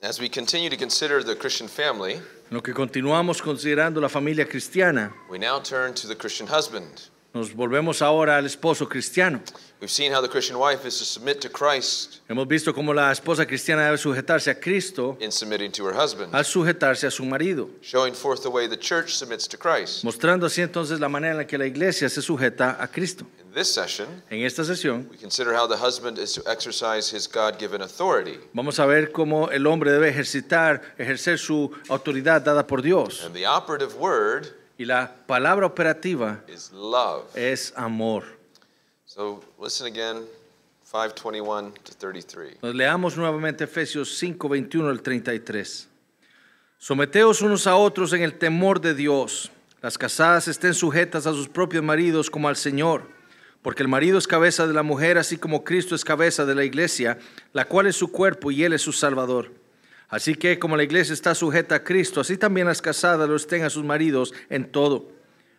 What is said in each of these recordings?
As we continue to consider the Christian family, En lo que continuamos considerando la familia cristiana, we now turn to the Christian husband. nos volvemos ahora al esposo cristiano. We've seen how the Christian wife is to submit to Christ Hemos visto cómo la esposa cristiana debe sujetarse a Cristo in submitting to her husband, al sujetarse a su marido, showing forth the way the church submits to Christ. mostrando así entonces la manera en la que la iglesia se sujeta a Cristo. In this session, En esta sesión we consider how the husband is to exercise his God-given authority. vamos a ver cómo el hombre debe ejercer su autoridad dada por Dios. And the operative word Y la palabra operativa is love. es amor. So listen again, 5:21 to 33. Nos leamos nuevamente Efesios 5, 21 al 33. Someteos unos a otros en el temor de Dios. Las casadas estén sujetas a sus propios maridos como al Señor, porque el marido es cabeza de la mujer, así como Cristo es cabeza de la iglesia, la cual es su cuerpo y Él es su Salvador. Así que como la iglesia está sujeta a Cristo, así también las casadas lo estén a sus maridos en todo.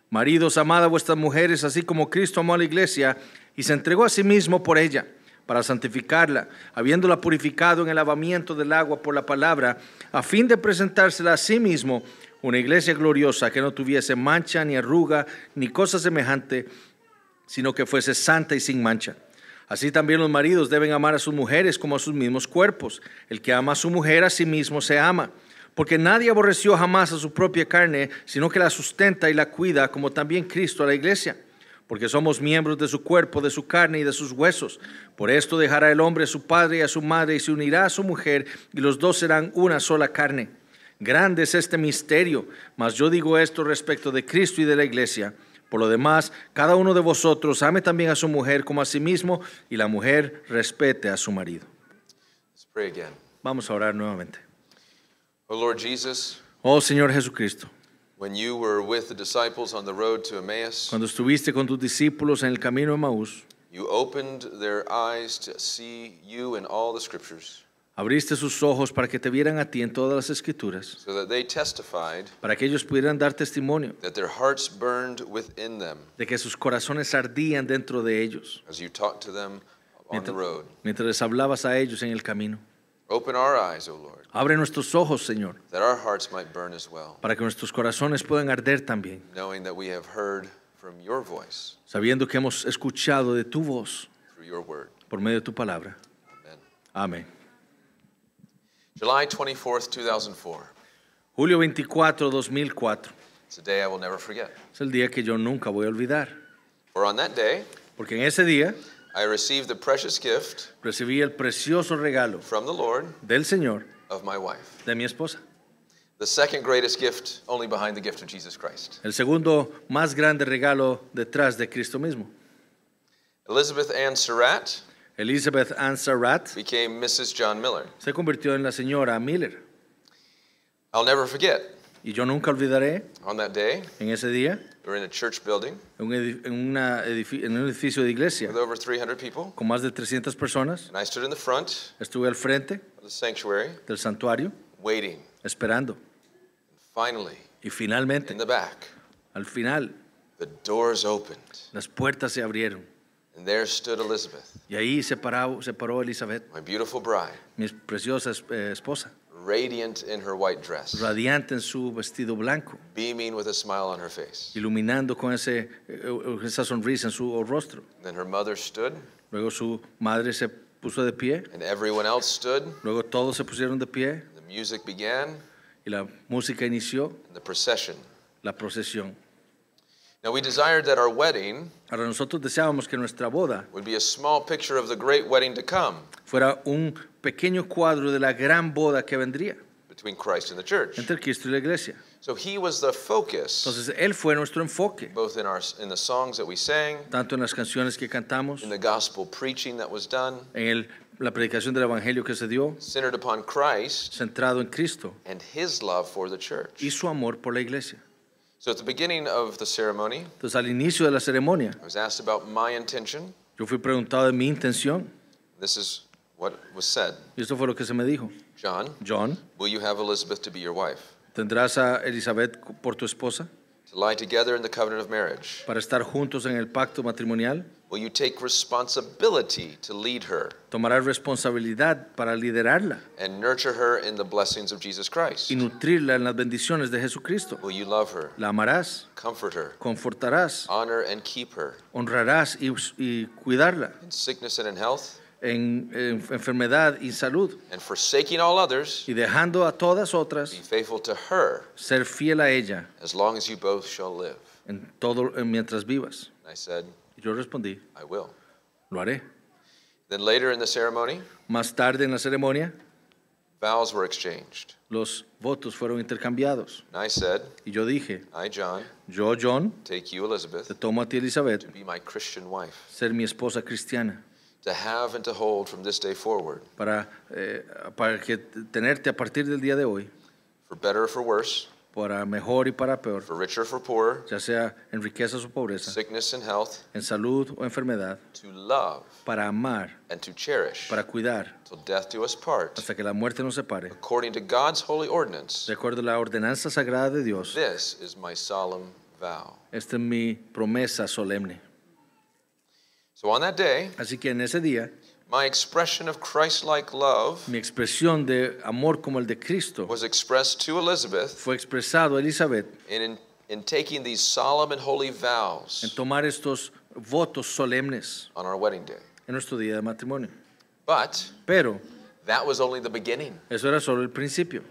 Maridos, amad a vuestras mujeres, así como Cristo amó a la iglesia y se entregó a sí mismo por ella, para santificarla, habiéndola purificado en el lavamiento del agua por la palabra, a fin de presentársela a sí mismo una iglesia gloriosa, que no tuviese mancha, ni arruga, ni cosa semejante, sino que fuese santa y sin mancha. Así también los maridos deben amar a sus mujeres como a sus mismos cuerpos. El que ama a su mujer a sí mismo se ama. Porque nadie aborreció jamás a su propia carne, sino que la sustenta y la cuida, como también Cristo a la iglesia. Porque somos miembros de su cuerpo, de su carne y de sus huesos. Por esto dejará el hombre a su padre y a su madre, y se unirá a su mujer, y los dos serán una sola carne. Grande es este misterio, mas yo digo esto respecto de Cristo y de la iglesia. Por lo demás, cada uno de vosotros ame también a su mujer como a sí mismo, y la mujer respete a su marido. Let's pray again. Vamos a orar nuevamente. Oh Lord Jesus, Oh Señor Jesucristo, when you were with the disciples on the road to Emmaus, cuando estuviste con tus discípulos en el camino de Maús, you opened their eyes to see you in all the scriptures, abriste sus ojos para que te vieran a ti en todas las escrituras, so that they testified para que ellos pudieran dar testimonio that their hearts burned within them de que sus corazones ardían dentro de ellos, as you talked to them on the road. mientras les hablabas a ellos en el camino. Open our eyes, O Lord, Abre nuestros ojos, Señor, that our hearts might burn as well, para que nuestros corazones puedan arder también, knowing that we have heard from your voice sabiendo que hemos escuchado de tu voz through your word. por medio de tu palabra. Amen. Amén. July 24th, 2004. Julio 24, 2004. It's a day I will never forget. Es el día que yo nunca voy a olvidar, For on that day, porque en ese día I received the precious gift recibí el precioso regalo from the Lord del Señor of my wife. de mi esposa. The second greatest gift, only behind the gift of Jesus Christ. El segundo más grande regalo detrás de Cristo mismo. Elizabeth Ann Surratt Elizabeth Ann Surratt became Mrs. John Miller. se convirtió en la señora Miller. I'll never forget, Y yo nunca olvidaré, on that day, en ese día, we were in a church building en un edificio de iglesia with over 300 people, con más de 300 personas. and I stood in the front Estuve al frente of the sanctuary del santuario waiting. esperando. Finally, Y finalmente, in the back, al final, the doors opened, las puertas se abrieron. and there stood Elizabeth, Y ahí se paró Elizabeth, my beautiful bride, mi preciosa esposa, radiant in her white dress, radiante en su vestido blanco, beaming with a smile on her face. iluminando con esa sonrisa en su rostro. Then her mother stood, Luego su madre se puso de pie, and everyone else stood. luego todos se pusieron de pie The music began, y la música inició, and the procession. la procesión. Now, we desired that our wedding Ahora nosotros deseábamos que nuestra boda would be a small picture of the great wedding to come fuera un pequeño cuadro de la gran boda que vendría between Christ and the church. entre Cristo y la iglesia. So he was the focus, Entonces Él fue nuestro enfoque, both in the songs that we sang, tanto en las canciones que cantamos, in the gospel preaching that was done, en la predicación del Evangelio que se dio, centered upon Christ centrado en Cristo and his love for the church. y su amor por la iglesia. So at the beginning of the ceremony, Entonces al inicio de la ceremonia, I was asked about my intention. yo fui preguntado de mi intención This is what was said. y esto fue lo que se me dijo. John, John, will you have Elizabeth to be your wife, ¿tendrás a Elizabeth por tu esposa to lie together in the covenant of marriage, para estar juntos en el pacto matrimonial, Will you take responsibility to lead her Tomarás responsabilidad para liderarla and nurture her in the blessings of Jesus Christ? y nutrirla en las bendiciones de Jesucristo. Will you love her, La amarás, comfort her, confortarás, honor and keep her honrarás y cuidarla in sickness and in health, en enfermedad y salud. and forsaking all others, Y dejando a todas be otras, faithful to her ser fiel a ella as long as you both shall live? en todo mientras vivas. And I said, Y yo respondí, I will. lo haré. Then later in the ceremony, Más tarde en la ceremonia, vows were exchanged. los votos fueron intercambiados. And I said, Y yo dije, I, John, yo, John, take you, Elizabeth, te tomo a ti, Elizabeth, to be my Christian wife, ser mi esposa cristiana, to have and to hold from this day forward, para que tenerte a partir del día de hoy, for better or for worse, para mejor y para peor, for richer or for poorer, ya sea en riquezas o pobreza, sickness and health, en salud o enfermedad, to love para amar, and to cherish para cuidar, till death do us part, hasta que la muerte nos separe. according to God's holy ordinance. De acuerdo a la ordenanza sagrada de Dios, This is my solemn vow. esta es mi promesa solemne. So on that day, Así que en ese día, my expression of Christ-like love mi expresión de amor como el de Cristo was expressed to Elizabeth fue expresado a Elizabeth in taking these solemn and holy en vows tomar estos votos solemnes on our wedding day. en nuestro día de matrimonio. But Pero that was only the beginning. eso era solo el principio.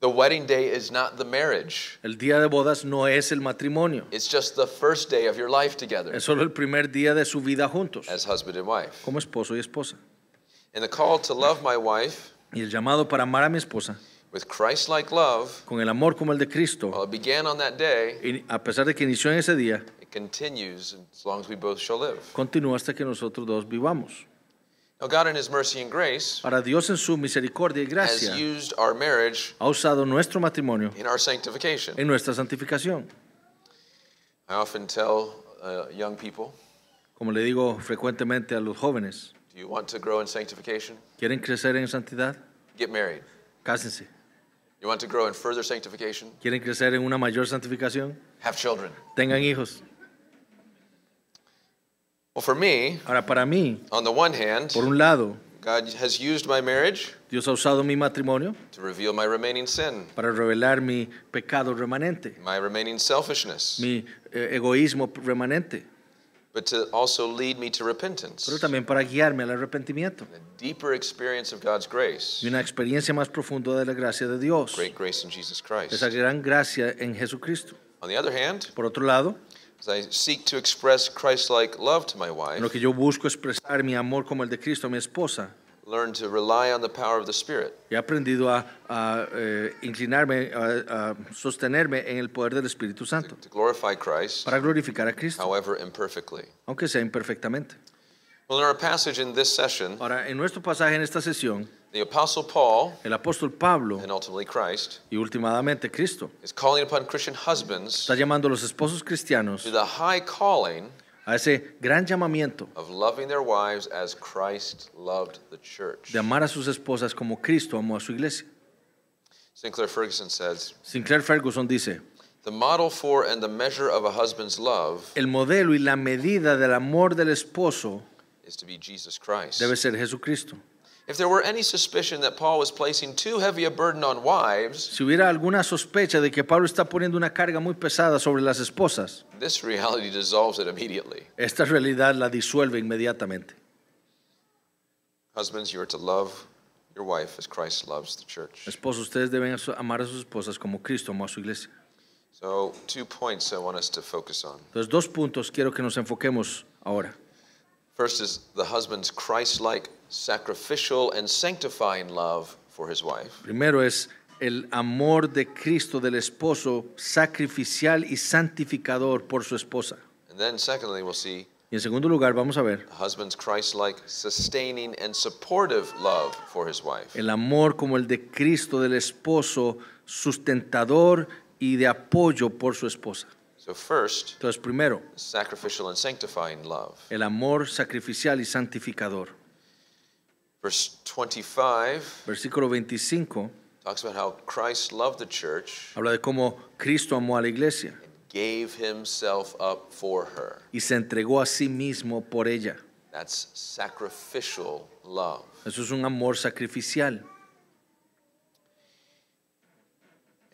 The wedding day is not the marriage. El día de bodas no es el matrimonio, It's just the first day of your life together es solo el primer día de su vida juntos, as husband and wife. como esposo y esposa. And the call to love my wife Y el llamado para amar a mi esposa with Christ-like love, con el amor como el de well, Cristo, it began on that day. y a pesar de que inició en ese día, It continues as long as we both shall live. continúa hasta que nosotros dos vivamos. Now, God in His mercy and grace Ahora Dios en su misericordia y has gracia used our marriage ha usado nuestro matrimonio in our sanctification. en nuestra santificación. I often tell young people, Como le digo frecuentemente a los jóvenes, do you want to grow in sanctification? ¿quieren crecer en santidad? Get married. Cásense. You want to grow in further sanctification? ¿Quieren crecer en una mayor santificación? Have children. Tengan hijos. Well, for me, Ahora, para mí, on the one hand, por un lado, God has used my marriage Dios ha usado mi matrimonio to reveal my remaining sin, para revelar mi pecado remanente, my remaining selfishness, mi egoísmo remanente, but to also lead me to repentance, pero también para guiarme al arrepentimiento a deeper experience of God's grace, y una experiencia más profunda de la gracia de Dios, great grace in Jesus Christ. esa gran gracia en Jesucristo. On the other hand, Por otro lado, as I seek to express Christ-like love to my en wife, lo que yo busco expresar mi amor como el de Cristo a mi esposa, learn to rely on the power of the Spirit, he aprendido a inclinarme, a sostenerme en el poder del Espíritu Santo to glorify Christ, para glorificar a Cristo, however imperfectly. aunque sea imperfectamente. Well, in our passage in this session, Ahora, en nuestro pasaje en esta sesión, the Apostle Paul, el apóstol Pablo and ultimately Christ, y últimamente Cristo is calling upon Christian husbands está llamando a los esposos cristianos to the high calling a ese gran llamamiento of loving their wives as Christ loved the church. de amar a sus esposas como Cristo amó a su iglesia. Sinclair Ferguson says, Sinclair Ferguson dice, the model for and the measure of a husband's love el modelo y la medida del amor del esposo is to be Jesus Christ. debe ser Jesucristo. If there were any suspicion that Paul was placing too heavy a burden on wives, Si hubiera alguna sospecha de que Pablo está poniendo una carga muy pesada sobre las esposas, this reality dissolves it immediately. esta realidad la disuelve inmediatamente. Husbands, you are to love your wife as Christ loves the church. Esposos, ustedes deben amar a sus esposas como Cristo amó a su iglesia. So, 2 points I want us to focus on. Entonces, dos puntos quiero que nos enfoquemos ahora. First is the husband's Christ-like, sacrificial, and sanctifying love for his wife. Primero es el amor de Cristo del esposo sacrificial y santificador por su esposa. And then secondly, we'll see Y en segundo lugar vamos a ver the husband's Christ-like, sustaining, and supportive love for his wife. el amor como el de Cristo del esposo sustentador y de apoyo por su esposa. So first, Entonces, primero, sacrificial and sanctifying love. el amor sacrificial y santificador. Verse 25 Versículo 25 talks about how Christ loved the church, habla de cómo Cristo amó a la iglesia, gave himself up for her. y se entregó a sí mismo por ella. That's sacrificial love. Eso es un amor sacrificial.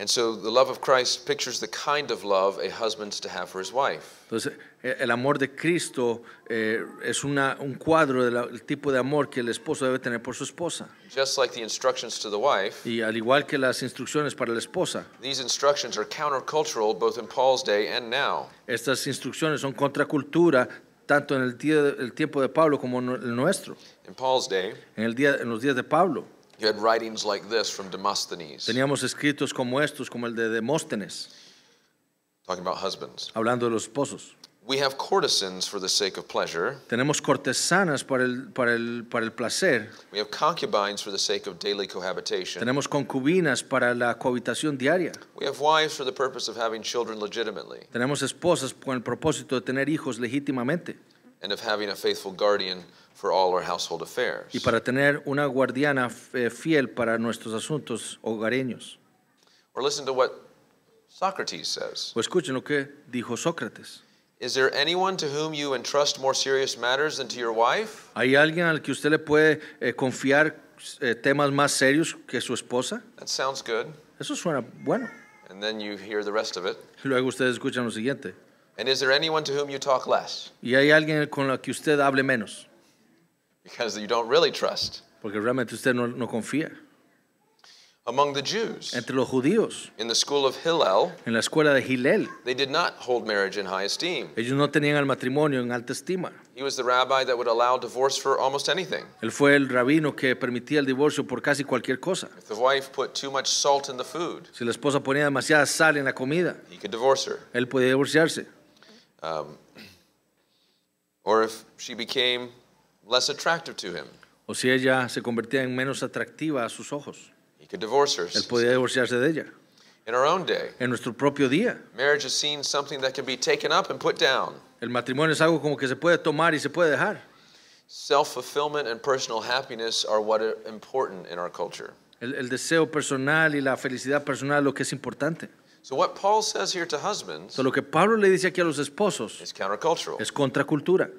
And so the love of Christ pictures the kind of love a husband's to have for his wife. Entonces, el amor de Cristo es un cuadro del tipo de amor que el esposo debe tener por su esposa. Just like the instructions to the wife, Y al igual que las instrucciones para la esposa, these instructions are countercultural both in Paul's day and now. estas instrucciones son contracultura tanto en el tiempo de Pablo como en el nuestro. In Paul's day, En los días de Pablo you had writings like this from Demosthenes, teníamos escritos como estos, como el de Demóstenes, talking about husbands. hablando de los esposos. We have courtesans for the sake of pleasure. Tenemos cortesanas para el placer. We have concubines for the sake of daily cohabitation. Tenemos concubinas para la cohabitación diaria. We have wives for the purpose of having children legitimately Tenemos esposas con el propósito de tener hijos legítimamente and of having a faithful guardian for all our household affairs. y para tener una guardiana fiel para nuestros asuntos hogareños. Or listen to what Socrates says. O escuchen lo que dijo Sócrates. Is there anyone to whom you entrust more serious matters than to your wife? ¿Hay alguien al que usted le puede confiar temas más serios que su esposa? That sounds good. Eso suena bueno. And then you hear the rest of it. Luego ustedes escuchan lo siguiente. And is there anyone to whom you talk less? ¿Y hay alguien con la que usted hable menos? Because you don't really trust. Porque realmente usted no confía. Among the Jews, Entre los judíos, in the school of Hillel, en la escuela de Hillel, they did not hold marriage in high esteem. ellos no tenían el matrimonio en alta estima. He was the rabbi that would allow divorce for almost anything. Él fue el rabino que permitía el divorcio por casi cualquier cosa. If the wife put too much salt in the food, Si la esposa ponía demasiada sal en la comida, he could divorce her. él podía divorciarse. Or if she became less attractive to him, O si ella se convertía en menos atractiva a sus ojos, he could divorce her. él podía divorciarse de ella. In our own day, En nuestro propio día, marriage is seen something that can be taken up and put down. el matrimonio es algo como que se puede tomar y se puede dejar. Self-fulfillment and personal happiness are what are important in our culture. El deseo personal y la felicidad personal es lo que es importante. So what Paul says here to husbands So, lo que Pablo le dice aquí a los esposos is countercultural. es contracultura.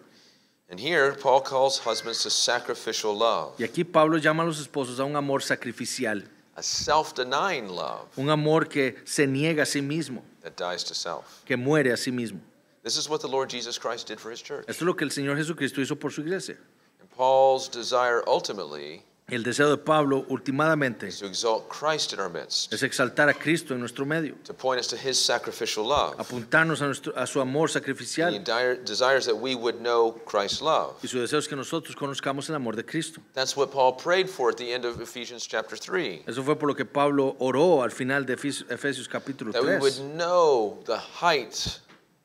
And here, Paul calls husbands to sacrificial love, Y aquí Pablo llama a los esposos a un amor sacrificial, a self-denying love un amor que se niega a sí mismo, that dies to self. que muere a sí mismo. This is what the Lord Jesus Christ did for his church. Esto es lo que el Señor Jesucristo hizo por su iglesia. And Paul's desire ultimately El deseo de Pablo, últimamente, is to exalt Christ in our midst, es exaltar a Cristo en nuestro medio, to point us to his sacrificial love. apuntarnos a su amor He sacrificial. desires that we would know Christ's love. Y su deseo es que nosotros conozcamos el amor de Cristo. That's what Paul prayed for at the end of Ephesians chapter 3, Eso fue por lo que Pablo oró al final de Efesios capítulo that we would 3, know the height,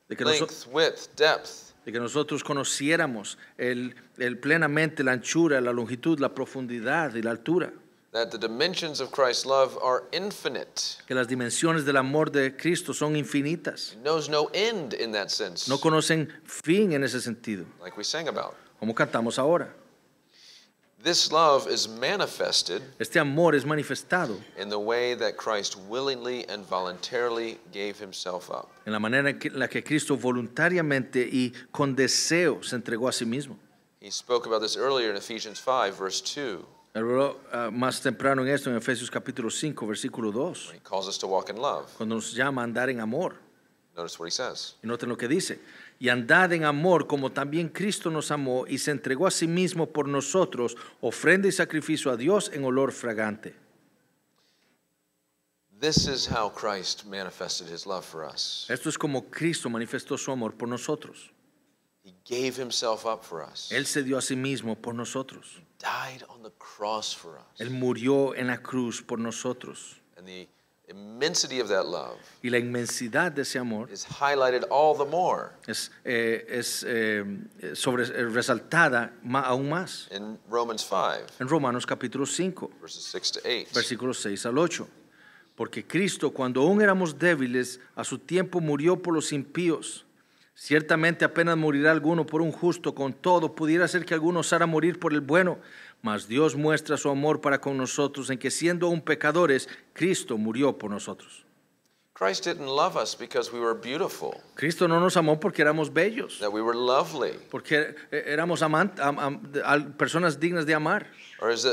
de que, length, width, depth, de que nosotros conociéramos plenamente la anchura, la longitud, la profundidad y la altura. that the dimensions of Christ's love are infinite. Que las dimensiones del amor de Cristo son infinitas. It knows no end in that sense, No conocen fin en ese sentido, like we sang about. como cantamos ahora. This love is manifested Este amor es manifestado in the way that Christ willingly and voluntarily gave himself up. en la manera en la que Cristo voluntariamente y con deseo se entregó a sí mismo. He spoke about this earlier in Ephesians 5, verse 2, Habló más temprano en esto en Efesios capítulo 5, versículo 2, when he calls us to walk in love. cuando nos llama a andar en amor. Notice what he says. Y noten lo que dice. Y andad en amor como también Cristo nos amó y se entregó a sí mismo por nosotros, ofrenda y sacrificio a Dios en olor fragante. This is how Christ manifested his love for us. Esto es como Cristo manifestó su amor por nosotros. He gave himself up for us. Él se dio a sí mismo por nosotros. Died on the cross for us. Él murió en la cruz por nosotros. And the immensity of that love Y la inmensidad de ese amor is highlighted all the more resaltada aún más in Romans 5, en Romanos capítulo 5, verses 6 to 8. versículos 6 al 8. Porque Cristo, cuando aún éramos débiles, a su tiempo murió por los impíos. Ciertamente apenas morirá alguno por un justo, con todo pudiera ser que alguno osara morir por el bueno, mas Dios muestra su amor para con nosotros en que siendo aún pecadores, Cristo murió por nosotros. Christ didn't love us because we were beautiful, Cristo no nos amó porque éramos bellos, that we were lovely, porque éramos personas dignas de amar, or as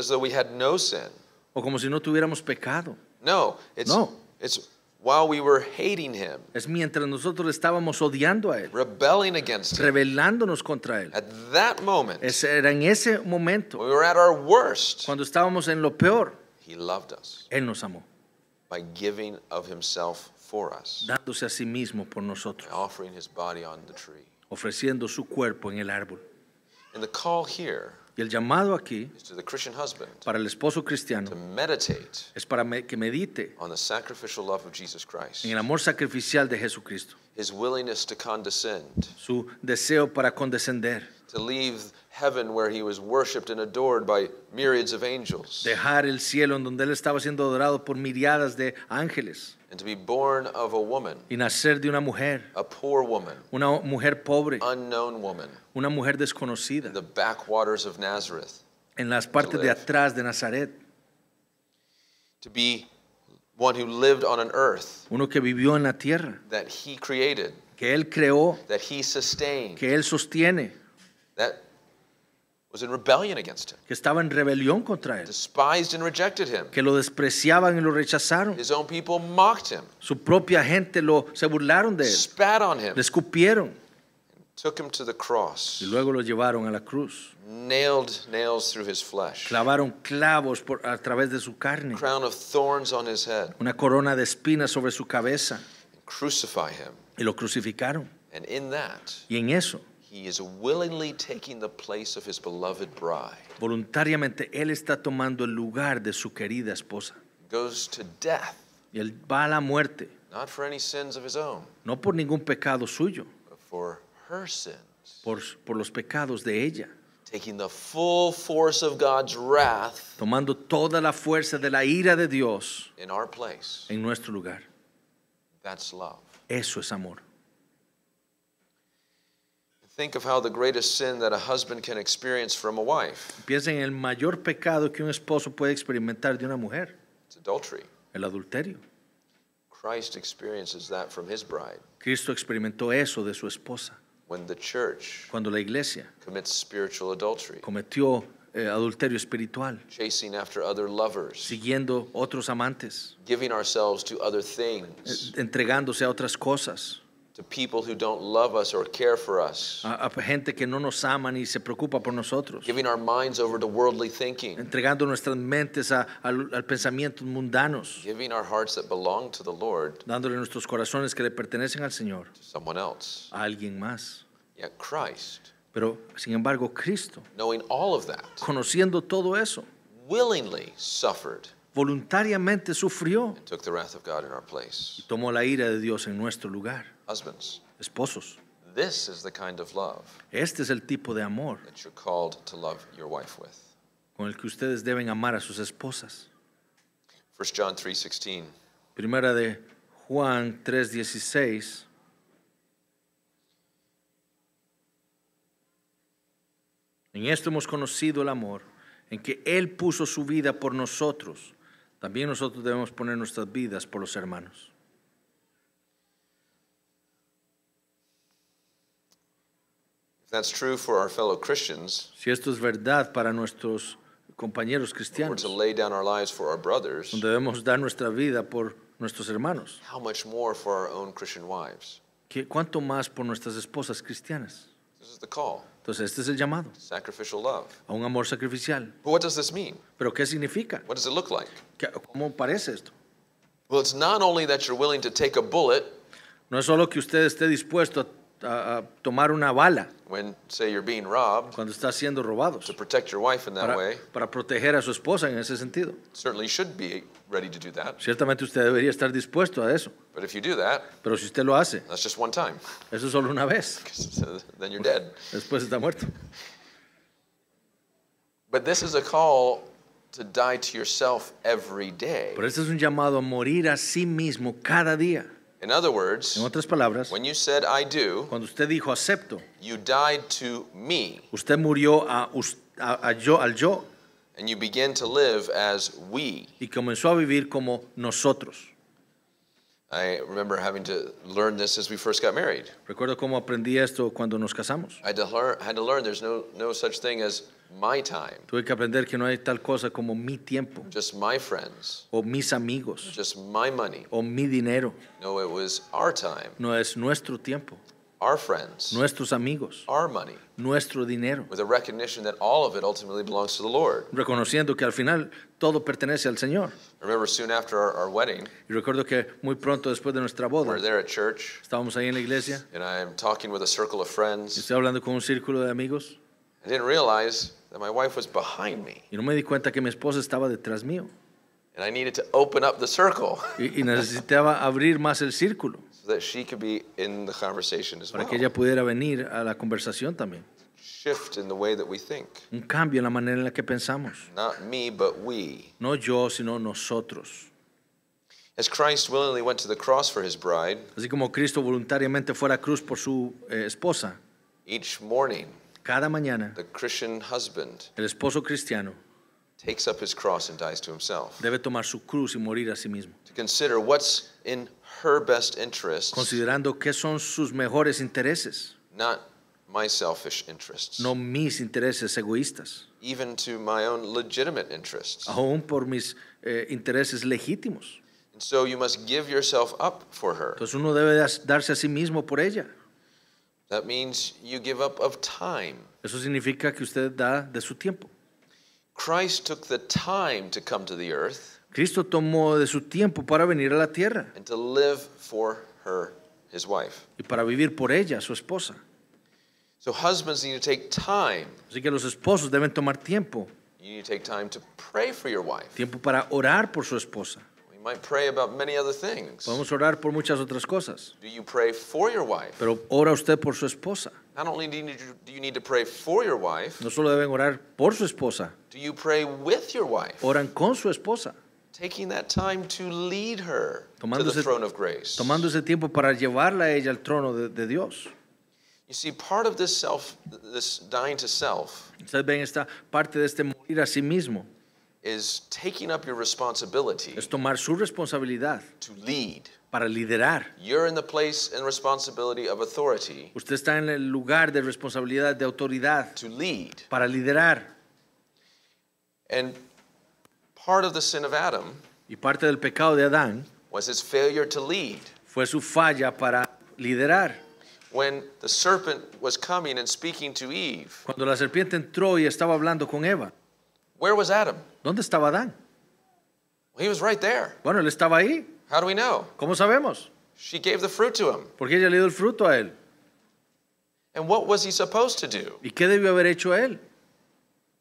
though we had no sin. o como si no tuviéramos pecado. No, No. it's while we were hating him, Es mientras nosotros estábamos odiando a Él, rebelling against him. rebelándonos contra Él. At that moment, Era en ese when momento, we were at our worst, cuando estábamos en lo peor, he loved us Él nos amó, by giving of himself for us, dándose a sí mismo por by nosotros, offering his body on the tree. ofreciendo su cuerpo en el árbol. And the call here Y el llamado aquí is to the Christian husband para el esposo cristiano to meditate es para que medite on the sacrificial love of Jesus Christ, en el amor sacrificial de Jesucristo, his willingness to condescend, su deseo para condescender, to leave heaven where he was worshipped and adored by myriads of angels, dejar el cielo en donde Él estaba siendo adorado por miriadas de ángeles and to be born of a woman, y nacer de una mujer pobre, unknown woman, una mujer desconocida, in the backwaters of Nazareth, en las partes de atrás de Nazaret, to be one who lived on an earth uno que vivió en la tierra, that he created, que Él creó, that he sustained, que Él sostiene, that was in rebellion against him, que estaba en rebelión contra Él, despised and rejected him. que lo despreciaban y lo rechazaron. His own people mocked him, Su propia gente se burlaron de Él, spat on him, le escupieron took him to the cross, y luego lo llevaron a la cruz. nailed nails through his flesh, Clavaron clavos a través de su carne, crown of thorns on his head, una corona de espinas sobre su cabeza and crucify him. y lo crucificaron. And in that, Y en eso, he is willingly taking the place of his beloved bride, voluntariamente, Él está tomando el lugar de su querida esposa. goes to death, Y Él va a la muerte, not for any sins of his own, no por ningún pecado suyo, but for her sins, por los pecados de ella, taking the full force of God's wrath tomando toda la fuerza de la ira de Dios in our place. en nuestro lugar. That's love. Eso es amor. Think of how the greatest sin that a husband can experience from a wife, Piensen en el mayor pecado que un esposo puede experimentar de una mujer, it's adultery. el adulterio. Christ experiences that from his bride. Cristo experimentó eso de su esposa When the church cuando la iglesia commits spiritual adultery, cometió adulterio espiritual, chasing after other lovers, siguiendo otros amantes, giving ourselves to other things, entregándose a otras cosas, to people who don't love us or care for us, a gente que no nos ama ni se preocupa por nosotros, giving our minds over to worldly thinking, entregando nuestras mentes al pensamientos mundanos, giving our hearts that belong to the Lord dándole nuestros corazones que le pertenecen al Señor to someone else. a alguien más. Yet Christ, Pero, sin embargo, Cristo, knowing all of that, conociendo todo eso, willingly suffered voluntariamente sufrió and took the wrath of God in our place. y tomó la ira de Dios en nuestro lugar. Husbands, Esposos, this is the kind of love este es el tipo de amor that you're called to love your wife with. con el que ustedes deben amar a sus esposas. 1 John 3:16. Primera de Juan 3:16. En esto hemos conocido el amor, en que Él puso su vida por nosotros. También nosotros debemos poner nuestras vidas por los hermanos. If that's true for our fellow Christians, Si esto es verdad para nuestros compañeros we're cristianos, to lay down our lives for our brothers, donde debemos dar nuestra vida por nuestros hermanos, how much more for our own Christian wives? ¿cuánto más por nuestras esposas cristianas? This is the call, Entonces este es el llamado sacrificial love. a un amor sacrificial. But what does this mean? ¿Pero qué significa? What does it look like? ¿Cómo parece esto? Well, it's not only that you're willing to take a bullet No es solo que usted esté dispuesto a tomar una bala when, say, you're being robbed cuando está siendo robados to protect your wife in that way. para proteger a su esposa en ese sentido. Certainly you should be ready to do that. Ciertamente usted debería estar dispuesto a eso. But if you do that, Pero si usted lo hace, that's just one time. eso es solo una vez. Then you're dead. Después está muerto. But this is a call to die to yourself every day. Pero este es un llamado a morir a sí mismo cada día. In other words, En otras palabras, when you said I do, cuando usted dijo acepto, you died to me usted murió al yo and you begin to live as we. y comenzó a vivir como nosotros. I remember having to learn this as we first got married. Recuerdo cómo aprendí esto cuando nos casamos. I had to learn there's no such thing as my time, Tuve que aprender que no hay tal cosa como mi tiempo, just my friends, o mis amigos, just my money. o mi dinero. No, it was our time, No es nuestro tiempo, our friends, nuestros amigos, our money, nuestro dinero. with a recognition that all of it ultimately belongs to the Lord. Reconociendo que al final todo pertenece al Señor. I remember soon after our wedding, Y recuerdo que muy pronto después de nuestra boda, we're there at church, estábamos ahí en la iglesia, and I'm talking with a circle of friends. estoy hablando con un círculo de amigos, I didn't realize that my wife was behind me, y no me di cuenta que mi esposa estaba detrás mío. and I needed to open up the circle Y necesitaba abrir más el círculo so that she could be in the conversation as para well. que ella pudiera venir a la conversación también. Shift in the way that we think. Un cambio en la manera en la que pensamos. Not me, but we. No yo, sino nosotros. As Christ willingly went to the cross for his bride, Así como Cristo voluntariamente fue a la cruz por su esposa, each morning cada mañana the Christian husband el esposo cristiano takes up his cross and dies to himself. debe tomar su cruz y morir a sí mismo, To consider what's in her best interests, considerando qué son sus mejores intereses, not my selfish interests, no mis intereses egoístas, even to my own legitimate interests. aún por mis intereses legítimos. And so you must give yourself up for her. Entonces uno debe darse a sí mismo por ella. That means you give up of time. Eso significa que usted da de su tiempo. Christ took the time to come to the earth Cristo tomó de su tiempo para venir a la tierra and to live for her, his wife. y para vivir por ella, su esposa. So husbands need to take time. Así que los esposos deben tomar tiempo, You need to take time to pray for your wife. tiempo para orar por su esposa. We might pray about many other things. Podemos orar por muchas otras cosas, Do you pray for your wife? pero ora usted por su esposa. Not only do you need to pray for your wife, No solo deben orar por su esposa, do you pray with your wife? oran con su esposa, Taking that time to lead her to Tomando the ese- throne of grace. tomando ese tiempo para llevarla a ella al trono de Dios. You see, part of this dying to self, Ustedes ven esta parte de este morir a sí mismo, is taking up your responsibility es tomar su responsabilidad to lead. para liderar. You're in the place and responsibility of authority Usted está en el lugar de responsabilidad, de autoridad, to lead. para liderar. And part of the sin of Adam Y parte del pecado de Adán was his failure to lead. fue su falla para liderar. When the serpent was coming and speaking to Eve, Cuando la serpiente entró y estaba hablando con Eva, where was Adam? ¿dónde estaba Adán? Well, he was right there. Bueno, él estaba ahí. How do we know? ¿Cómo sabemos? She gave the fruit to him. Porque ella le dio el fruto a él. And what was he supposed to do? ¿Y qué debió haber hecho él?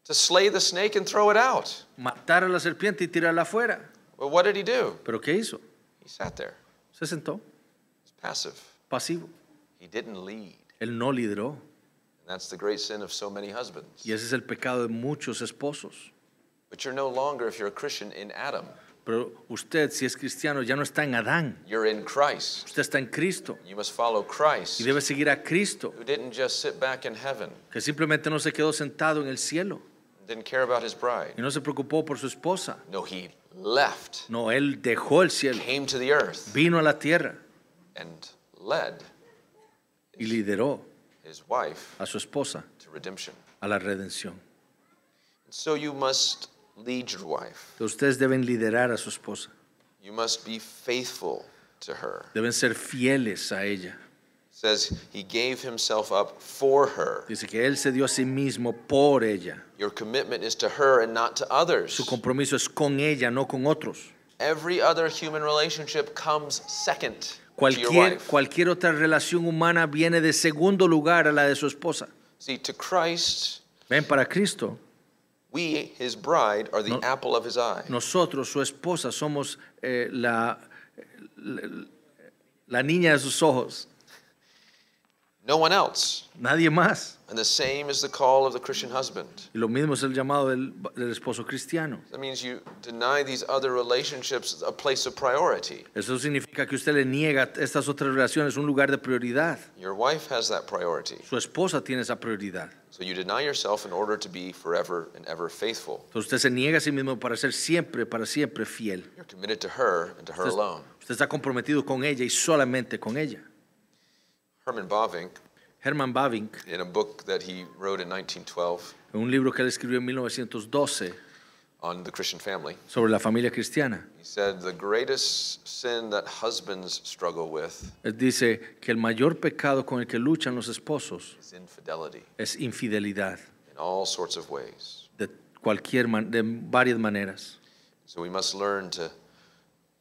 To slay the snake and throw it out. Matar a la serpiente y tirarla afuera. Well, what did he do? ¿Pero qué hizo? He sat there. Se sentó, He's passive. pasivo. He didn't lead. Él no lideró. And that's the great sin of so many husbands. Y ese es el pecado de muchos esposos. But you're no longer, if you're a Christian, in Adam. Pero usted, si es cristiano, ya no está en Adán. You're in Christ. Usted está en Cristo. You must follow Christ, Y debe seguir a Cristo, who didn't just sit back in heaven, que simplemente no se quedó sentado en el cielo didn't care about his bride. y no se preocupó por su esposa. No, he left, No, él dejó el cielo, came to the earth, vino a la tierra and led y lideró his wife a su esposa to redemption. a la redención. So you must lead your wife. Entonces, ustedes deben liderar a su esposa. You must be faithful to her. Deben ser fieles a ella. It says he gave himself up for her. Dice que él se dio a sí mismo por ella. Your commitment is to her and not to others. Su compromiso es con ella, no con otros. Every other human relationship comes second to your wife. Cualquier otra relación humana viene de segundo lugar a la de su esposa. See, to Christ, Ven, para Cristo, we, his bride, are the No. apple of his eye. nosotros, su esposa, somos la niña de sus ojos. No one else. nadie más. And the same is the call of the Christian husband. Y lo mismo es el llamado del esposo cristiano. That means you deny these other relationships a place of priority. Eso significa que usted le niega a estas otras relaciones un lugar de prioridad. Your wife has that priority. Su esposa tiene esa prioridad. So you deny yourself in order to be forever and ever faithful. Entonces usted se niega a sí mismo para ser siempre, para siempre fiel. You're committed to her and to her alone. Usted está comprometido con ella y solamente con ella. Herman Bavinck, in a book that he wrote in 1912 en un libro que él escribió en 1912 on the Christian family, sobre la familia cristiana, he said the greatest sin that husbands struggle with él dice que el mayor pecado con el que luchan los esposos is infidelity es infidelidad in all sorts of ways. de varias maneras. So we must learn to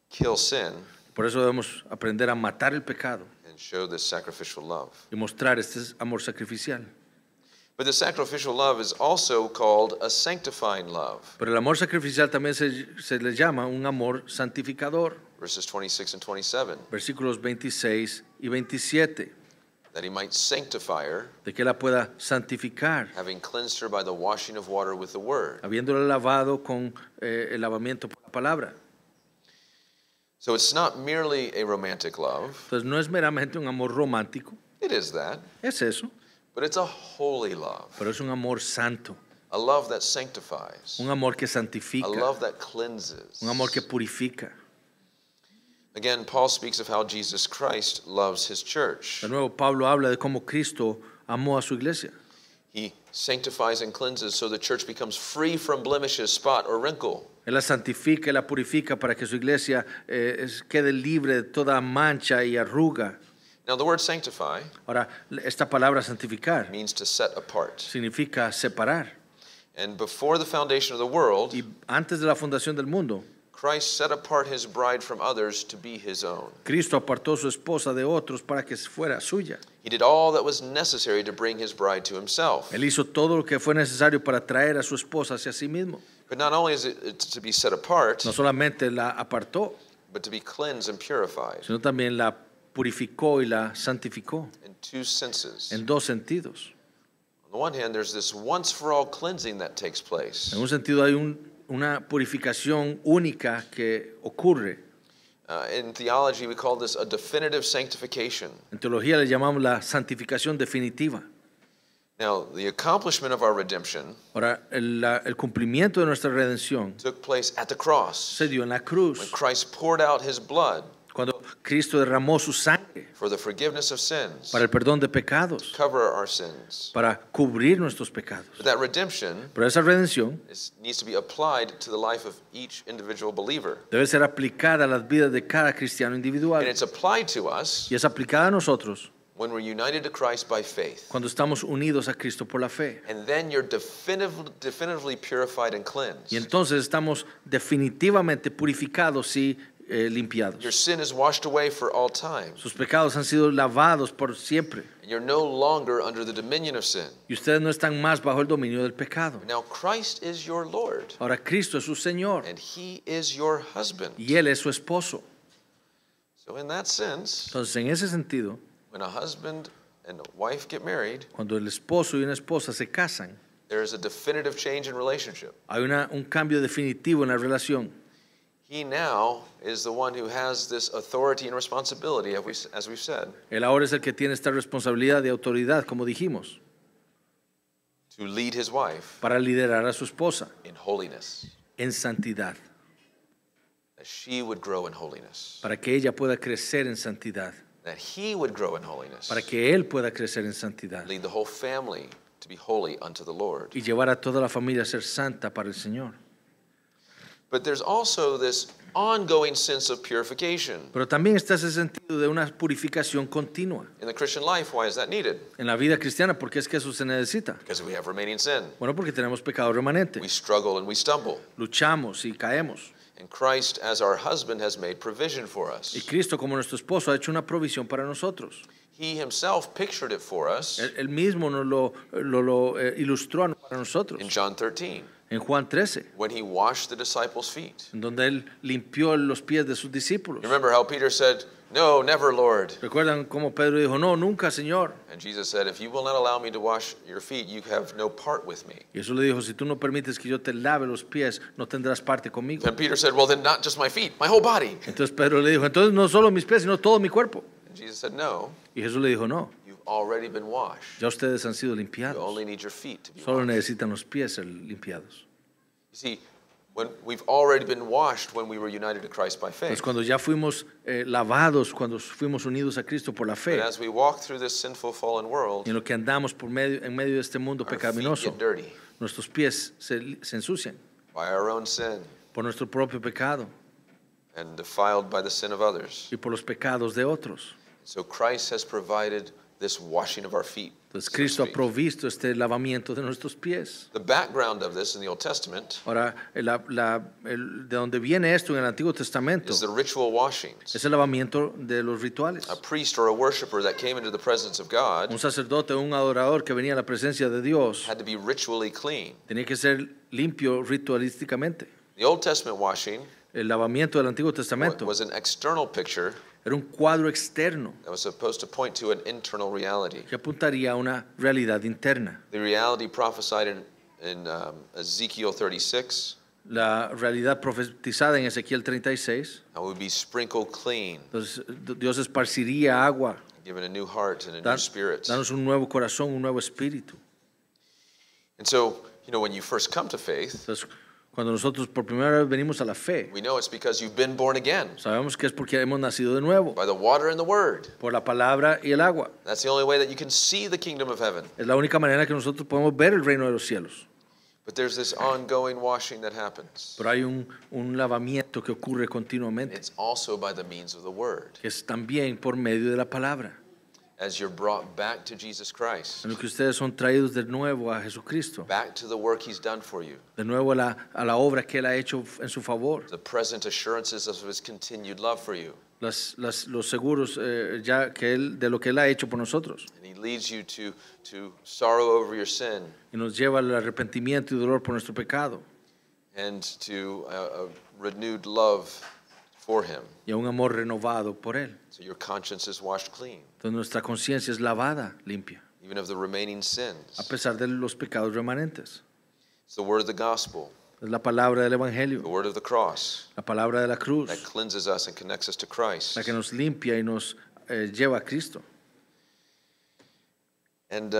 kill sin Por eso debemos aprender a matar el pecado and show this sacrificial love. y mostrar este amor sacrificial. But the sacrificial love is also called a sanctifying love. Pero el amor sacrificial también se le llama un amor santificador. Verses 26 and 27, Versículos 26 y 27. that he might sanctify her, De que la pueda santificar, having cleansed her by the washing of water with the word. habiéndola lavado con el lavamiento por la palabra. So it's not merely a romantic love. Entonces no es meramente un amor romántico, It is that, es eso, but it's a holy love. pero es un amor santo, A love that sanctifies. un amor que A santifica, love that cleanses. un amor que purifica. Again, Paul speaks of how Jesus Christ loves his church. De nuevo, Pablo habla de cómo Cristo amó a su iglesia. He sanctifies and cleanses so the church becomes free from blemishes, spot, or wrinkle. Él la santifica y la purifica para que su iglesia quede libre de toda mancha y arruga. Now, the word sanctify Ahora, esta palabra santificar means to set apart. significa separar. And before the foundation of the world, Y antes de la fundación del mundo, Christ set apart his bride from others to be his own. Cristo apartó a su esposa de otros para que fuera suya. He did all that was necessary to bring his bride to himself. Él hizo todo lo que fue necesario para traer a su esposa hacia sí mismo. But not only is it to be set apart, No solamente la apartó, but to be cleansed and purified sino también la purificó y la santificó in two senses. en dos sentidos. On the one hand, there's this once for all cleansing that takes place. En un sentido hay una purificación única que ocurre. In theology, we call this a definitive sanctification. En teología le llamamos la santificación definitiva. Now, the accomplishment of our redemption Ahora, el cumplimiento de nuestra redención took place at the cross se dio en la when cruz, Christ poured out his blood cuando Cristo derramó su sangre for the forgiveness of sins, para el perdón de pecados, cover our sins. para cubrir nuestros pecados. But that redemption Pero esa redención needs to be applied to the life of each individual believer. debe ser aplicada a las vidas de cada cristiano individual. And it's applied to us Y es aplicada a nosotros when we're united to Christ by faith. cuando estamos unidos a Cristo por la fe. And then you're definitively purified and cleansed. Y entonces estamos definitivamente purificados y limpiados. Your sin is washed away for all time. Sus pecados han sido lavados por siempre. And you're no longer under the dominion of sin. Y ustedes no están más bajo el dominio del pecado. Now Christ is your Lord, Ahora Cristo es su Señor and He is your husband. y Él es su esposo. So in that sense, Entonces, en ese sentido, when a husband and a wife get married, cuando el esposo y una esposa se casan, there is a definitive change in relationship. hay un cambio definitivo en la relación. He now is the one who has this authority and responsibility, as we've said, Él ahora es el que tiene esta responsabilidad de autoridad, como dijimos, to lead his wife para liderar a su esposa in holiness, en santidad, that she would grow in holiness, para que ella pueda crecer en santidad, that he would grow in holiness, para que Él pueda crecer en santidad lead the whole family to be holy unto the Lord. y llevar a toda la familia a ser santa para el Señor. But there's also this ongoing sense of purification. Pero también está ese sentido de una purificación continua. In the Christian life, why is that needed? En la vida cristiana, ¿por qué es que eso se necesita? Because we have remaining sin. Bueno, porque tenemos pecado remanente. We struggle and we stumble. Luchamos y caemos. And Christ, as our husband, has made provision for Y us. Cristo, como nuestro esposo, ha hecho una provisión para nosotros. He himself pictured it for us Él mismo nos lo ilustró para nosotros in John 13 en Juan 13, when he washed the disciples' feet. en donde Él limpió los pies de sus discípulos. You remember how Peter said, "No, never, Lord." ¿Recuerdan cómo Pedro dijo, no, nunca, Señor? And Jesus said, "If you will not allow me to wash your feet, you have no part with me." Y Jesús le dijo, si tú no permites que yo te lave los pies, no tendrás parte conmigo. And Peter said, "Well, then not just my feet, my whole body." Entonces Pedro le dijo, entonces no solo mis pies, sino todo mi cuerpo. And Jesus said, "No, Y Jesús le dijo, no, you've already been washed. ya ustedes han sido You limpiados. only need your feet to be Solo washed." necesitan los pies ser limpiados. You see, when we've already been washed when we were united to Christ by faith. Entonces cuando ya fuimos lavados, cuando fuimos unidos a Cristo por la And fe, as we walk through this sinful, fallen world, y en lo que andamos en medio de este mundo our feet pecaminoso, get dirty nuestros pies se ensucian by our own sin por nuestro propio pecado and defiled by the sin of others. y por los pecados de otros. So Christ has provided this washing of our feet. Entonces so to Cristo ha speak. provisto este lavamiento de nuestros pies. The background of this in the Old Testament Ahora, de donde viene esto en el Antiguo Testamento is the ritual washings. es el lavamiento de los rituales. A priest or a worshiper that came into the presence of God Un sacerdote o un adorador que venía a la presencia de Dios had to be ritually clean. tenía que ser limpio ritualísticamente. The Old Testament washing El lavamiento del Antiguo Testamento was an external picture era un cuadro externo that was supposed to point to an internal reality. que apuntaría a una realidad interna. The reality prophesied in Ezekiel 36, La realidad profetizada en Ezequiel 36, how would be sprinkled clean, entonces Dios esparciría agua, given a new heart and a new spirit. danos un nuevo corazón, un nuevo espíritu. And so, when you first come to faith, Entonces, cuando nosotros por primera vez venimos a la fe, we know it's because you've been born again sabemos que es porque hemos nacido de nuevo, by the water and the word. por la palabra y el agua. That's the only way that you can see the kingdom of heaven. Es la única manera que nosotros podemos ver el reino de los cielos. But there's this ongoing washing that happens. Pero hay un lavamiento que ocurre continuamente, It's also by the means of the word. que es también por medio de la palabra. As you're brought back to Jesus Christ, En lo que ustedes son traídos de nuevo a Jesucristo, back to the work he's done for you, de nuevo a la obra que Él ha hecho en su favor. the present assurances of his continued love for you. Los seguros ya de lo que Él ha hecho por nosotros. And he leads you to sorrow over your sin Y nos lleva al arrepentimiento y dolor por nuestro pecado. and to a renewed love for him. Y a un amor renovado por Él. So your conscience is washed clean, Entonces nuestra conciencia es lavada, limpia, even of the remaining a sins. pesar de los pecados remanentes. It's the word of the gospel, Es la palabra del the Evangelio, word of the cross la palabra de la cruz, that cleanses us and connects us to Christ. la que nos limpia y nos lleva a Cristo. And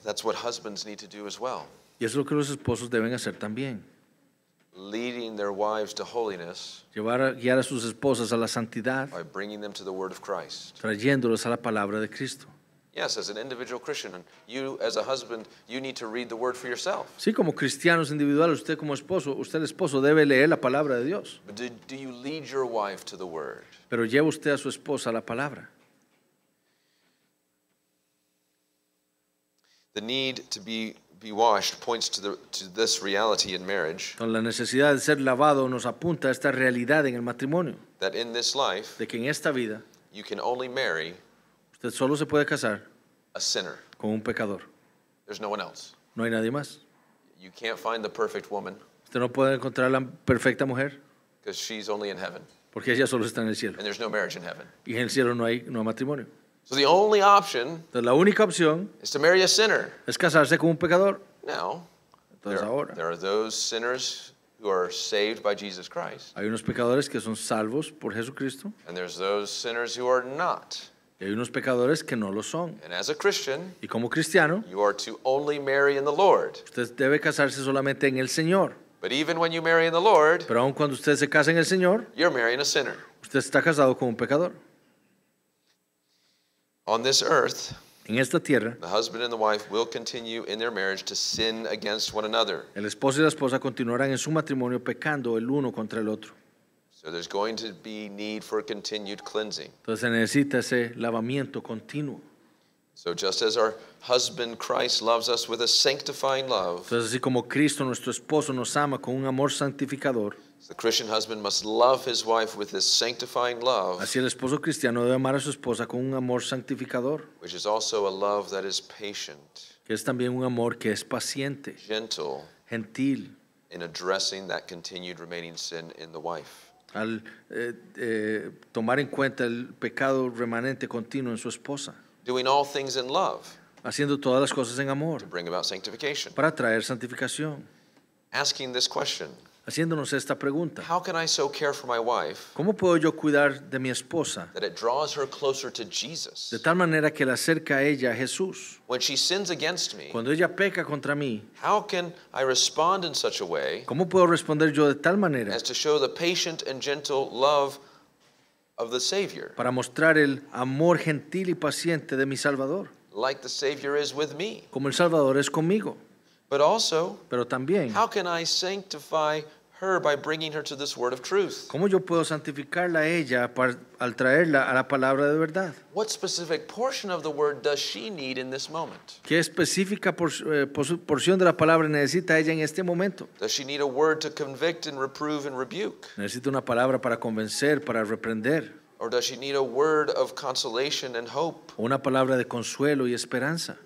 that's what husbands need to do as well. Y eso es lo que los esposos deben hacer también. Leading their wives to holiness Guiar a sus esposas a la santidad, by bringing them to the word of Christ. trayéndolos a la palabra de Cristo. Yes, as an individual Christian, and you as a husband, you need to read the word for yourself. Sí, como cristianos individuales, usted como esposo, usted el esposo debe leer la palabra de Dios. But do you lead your wife to the word? Pero lleva usted a su esposa a la palabra. The need to be washed points to this reality in marriage, Entonces, la necesidad de ser lavado nos apunta a esta realidad en el matrimonio, that in this life, de que en esta vida you can only marry usted solo se puede casar a sinner. con un pecador. There's no one else. No hay nadie más. You can't find the perfect woman Usted no puede encontrar la perfecta mujer because she's only in heaven, porque ella solo está en el cielo. and there's no marriage in heaven. Y en el cielo no hay matrimonio. So the only option Entonces la única opción is to marry a sinner. es casarse con un pecador. Now, Entonces ahora there are those sinners who are saved by Jesus Christ, hay unos pecadores que son salvos por Jesucristo and there's those sinners who are not. y hay unos pecadores que no lo son. And as a Christian, Y como cristiano, you are to only marry in the Lord. usted debe casarse solamente en el Señor. But even when you marry in the Lord, Pero aun cuando usted se casa en el Señor, you're marrying a sinner. usted está casado con un pecador. On this earth, En esta tierra, the husband and the wife will continue in their marriage to sin against one another. el esposo y la esposa continuarán en su matrimonio pecando el uno contra el otro. So there's going to be need for continued cleansing. Entonces se necesita ese lavamiento continuo. So just as our husband Christ loves us with a sanctifying love, Entonces así como Cristo, nuestro esposo, nos ama con un amor santificador, The Christian husband must love his wife with this sanctifying love, Así el esposo cristiano debe amar a su esposa con un amor santificador, which is also a love that is patient, que es también un amor que es paciente, gentle gentil, in addressing that continued remaining sin in the wife. al tomar en cuenta el pecado remanente continuo en su esposa, Doing all things in love haciendo todas las cosas en amor to bring about sanctification. para traer santificación. Asking this question, Haciéndonos esta pregunta: how can I so care for my wife ¿cómo puedo yo cuidar de mi esposa that it draws her closer to Jesus? de tal manera que la acerca a ella a Jesús? When she sins against me, Cuando ella peca contra mí, how can I respond in such a way ¿cómo puedo responder yo de tal manera as to show the patient and gentle love of the Savior, para mostrar el amor gentil y paciente de mi Salvador, like the Savior is with me? como el Salvador es conmigo? But also, Pero también, how can I sanctify her by bringing her to this word of truth? ¿cómo yo puedo santificarla a ella al traerla a la palabra de verdad? What specific portion of the word does she need in this moment? ¿Qué específica porción de la palabra necesita ella en este momento? Does she need a word to convict and reprove and rebuke? ¿Necesita una palabra para convencer, para reprender? Or does she need a word of consolation and hope? ¿O una palabra de consuelo y esperanza?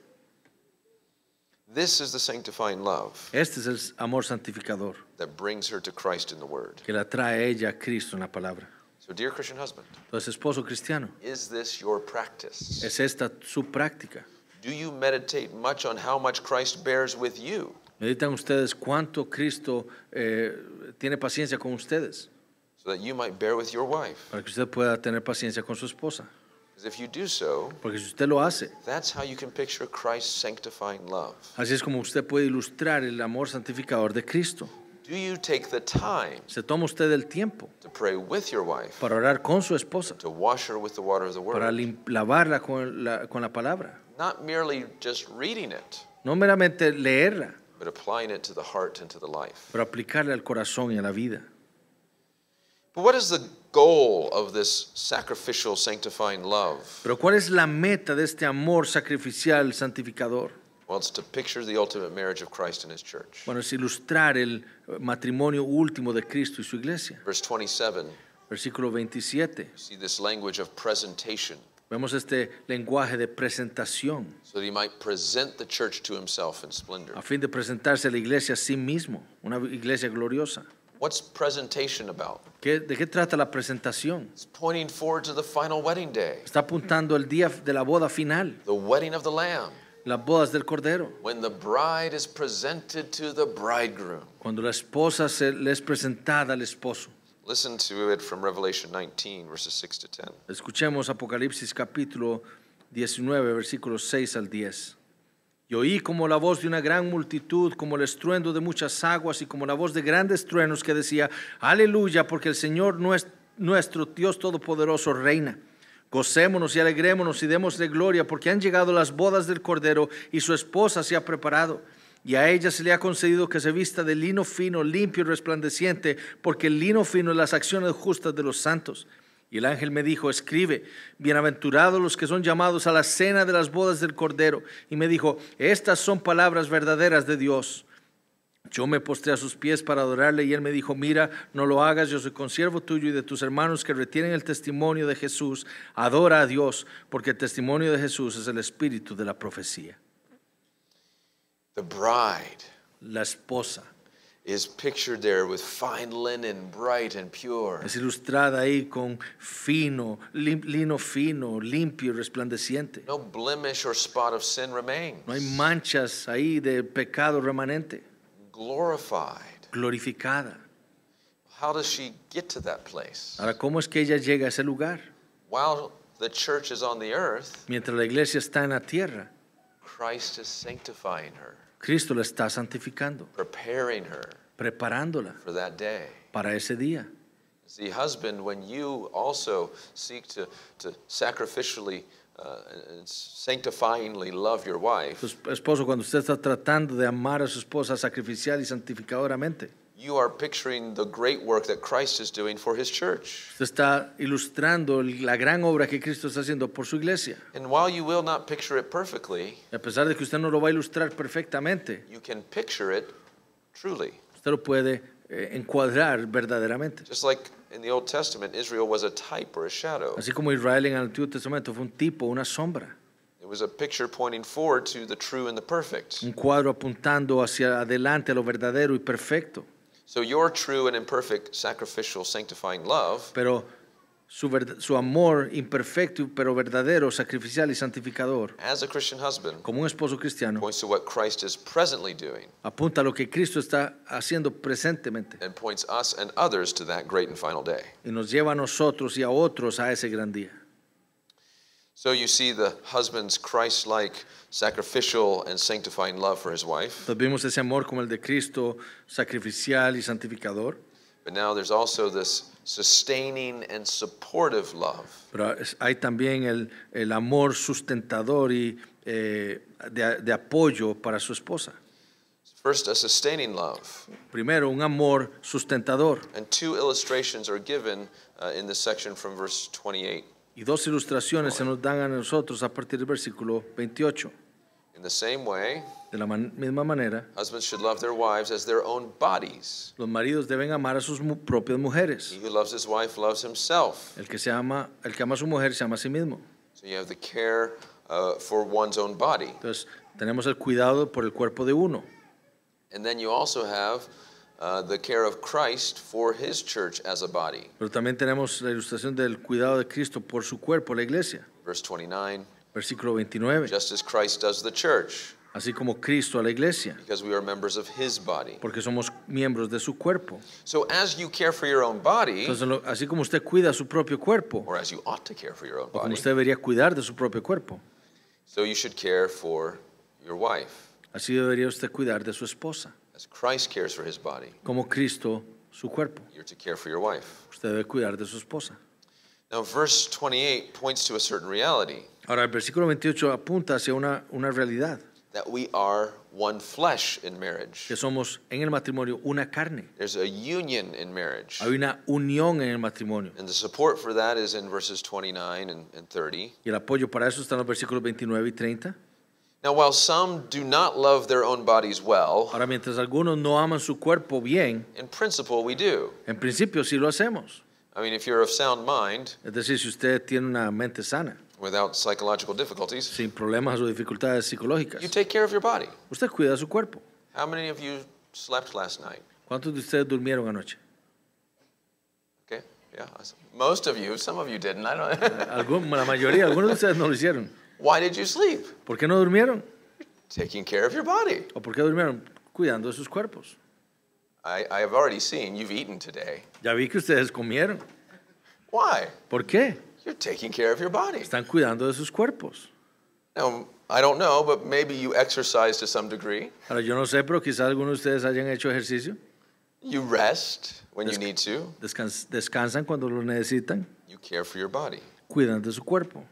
This is the sanctifying love Este es el amor santificador that brings her to Christ in the word. que la trae a ella a Cristo en la palabra. So, dear Christian husband, Entonces, esposo cristiano, is this your practice? ¿es esta su práctica? Do you meditate much on how much Christ bears with you? ¿Meditan ustedes cuánto Cristo tiene paciencia con ustedes So that you might bear with your wife. para que usted pueda tener paciencia con su esposa? Because if you do so, Porque si usted lo hace, that's how you can picture Christ's sanctifying love. así es como usted puede ilustrar el amor santificador de Cristo. Do you take the time Se toma usted el tiempo to pray with your wife, para orar con su esposa, to wash her with the water of the para word? lavarla con la palabra, Not merely just reading it, no meramente leerla, but applying it to the heart and to the life. pero aplicarla al corazón y a la vida. But what is the goal of this sacrificial, sanctifying love? Pero ¿cuál es la meta de este amor sacrificial santificador? Well, it's to picture the ultimate marriage of Christ and his church. Bueno, es ilustrar el matrimonio último de Cristo y su iglesia. Verse 27, Versículo 27. you see this language of presentation, Vemos este lenguaje de presentación, so that he might present the church to himself in splendor. a fin de presentarse a la iglesia a sí mismo, una iglesia gloriosa. What's presentation about? ¿De qué trata la presentación? It's pointing forward to the final wedding day, Está apuntando al día de la boda final, the wedding of the Lamb, las bodas del Cordero, when the bride is presented to the bridegroom. cuando la esposa le es presentada al esposo. Listen to it from Revelation 19, verses 6 to 10. Escuchemos Apocalipsis capítulo 19, versículos 6 al 10. Y oí como la voz de una gran multitud, como el estruendo de muchas aguas y como la voz de grandes truenos que decía: Aleluya, porque el Señor nuestro Dios Todopoderoso reina. Gocémonos y alegrémonos y démosle gloria, porque han llegado las bodas del Cordero y su esposa se ha preparado. Y a ella se le ha concedido que se vista de lino fino, limpio y resplandeciente, porque el lino fino es las acciones justas de los santos. Y el ángel me dijo: escribe, bienaventurados los que son llamados a la cena de las bodas del Cordero. Y me dijo: estas son palabras verdaderas de Dios. Yo me postré a sus pies para adorarle y él me dijo: mira, no lo hagas, yo soy consiervo tuyo y de tus hermanos que retienen el testimonio de Jesús. Adora a Dios, porque el testimonio de Jesús es el espíritu de la profecía. The bride La esposa is pictured there with fine linen, bright and pure. es ilustrada ahí con lino fino, limpio y resplandeciente. No blemish or spot of sin remains. No hay manchas ahí de pecado remanente. Glorified. Glorificada. How does she get to that place? Ahora, ¿cómo es que ella llega a ese lugar? While the church is on the earth, Mientras la iglesia está en la tierra, Christ is sanctifying her, Cristo la está santificando, preparing her preparándola for that day. para ese día. See, husband, when you also seek to sacrificially and sanctifyingly love your wife, Su esposo, cuando usted está tratando de amar a su esposa sacrificial y santificadoramente, you are picturing the great work that Christ is doing for his church. usted está ilustrando la gran obra que Cristo está haciendo por su iglesia. And while you will not picture it perfectly, Y a pesar de que usted no lo va a ilustrar perfectamente, you can picture it truly. usted lo puede encuadrar verdaderamente. Just like in the Old Testament, Israel was a type or a shadow. Así como Israel en el Antiguo Testamento fue un tipo, una sombra, It was a picture pointing forward to the true and the perfect. un cuadro apuntando hacia adelante a lo verdadero y perfecto. So your true and imperfect sacrificial sanctifying love Pero su amor imperfecto pero verdadero, sacrificial y santificador, as a Christian husband como un esposo cristiano, points to what Christ is presently doing apunta a lo que Cristo está haciendo presentemente and points us and others to that great and final day. y nos lleva a nosotros y a otros a ese gran día. So you see the husband's Christ-like sacrificial and sanctifying love for his wife. Entonces vimos ese amor como el de Cristo, sacrificial y santificador, But now there's also this sustaining and supportive love. pero hay también el amor sustentador y de apoyo para su esposa. First, a sustaining love. Primero, un amor sustentador. And two illustrations are given in this section from verse 28. Y dos ilustraciones se nos dan a nosotros a partir del versículo 28. In the same way, De la misma manera, husbands should love their wives as their own bodies. los maridos deben amar a sus propias mujeres. He who loves his wife loves himself. El que ama a su mujer se ama a sí mismo. So you have the care for one's own body. Entonces, tenemos el cuidado por el cuerpo de uno. And then you also have the care of Christ for his church as a body. Pero también tenemos la ilustración del cuidado de Cristo por su cuerpo, la iglesia. Verse 29, Versículo 29. just as Christ does the church, Así como Cristo a la iglesia, because we are members of his body. porque somos miembros de su cuerpo. So as you care for your own body, Entonces, así como usted cuida su propio cuerpo, or as you ought to care for your own o como body, usted debería cuidar de su propio cuerpo, so you should care for your wife, así debería usted cuidar de su esposa. as Christ cares for his body. Como Cristo su cuerpo, You're to care for your wife. usted debe cuidar de su esposa. Now, verse 28 points to a certain reality, Ahora, el versículo 28 apunta hacia una realidad, that we are one flesh in marriage. que somos en el matrimonio una carne. There's a union in marriage. Hay una unión en el matrimonio. And the support for that is in verses 29 and 30. Y el apoyo para eso está en los versículos 29 y 30. Now, while some do not love their own bodies well, Ahora, mientras algunos no aman su cuerpo bien, in principle we do. en principio sí lo hacemos. I mean, if you're of sound mind, Es decir, si usted tiene una mente sana, without psychological difficulties, sin problemas o dificultades psicológicas, you take care of your body. usted cuida de su cuerpo. How many of you slept last night? ¿Cuántos de ustedes durmieron anoche? Okay, yeah. Most of you, some of you didn't. I don't. La mayoría, algunos de ustedes no lo hicieron. Why did you sleep? ¿Por qué no durmieron? Taking care of your body. ¿O por qué durmieron? Cuidando de sus cuerpos. I have already seen you've eaten today. Ya vi que ustedes comieron. Why? ¿Por qué? You're taking care of your body. Están cuidando de sus cuerpos. Now, I don't know, but maybe you exercise to some degree. Ahora, yo no sé, pero quizás algunos de ustedes hayan hecho ejercicio. You rest when you need to. Descansan cuando lo necesitan. You care for your body. Cuidan de su cuerpo.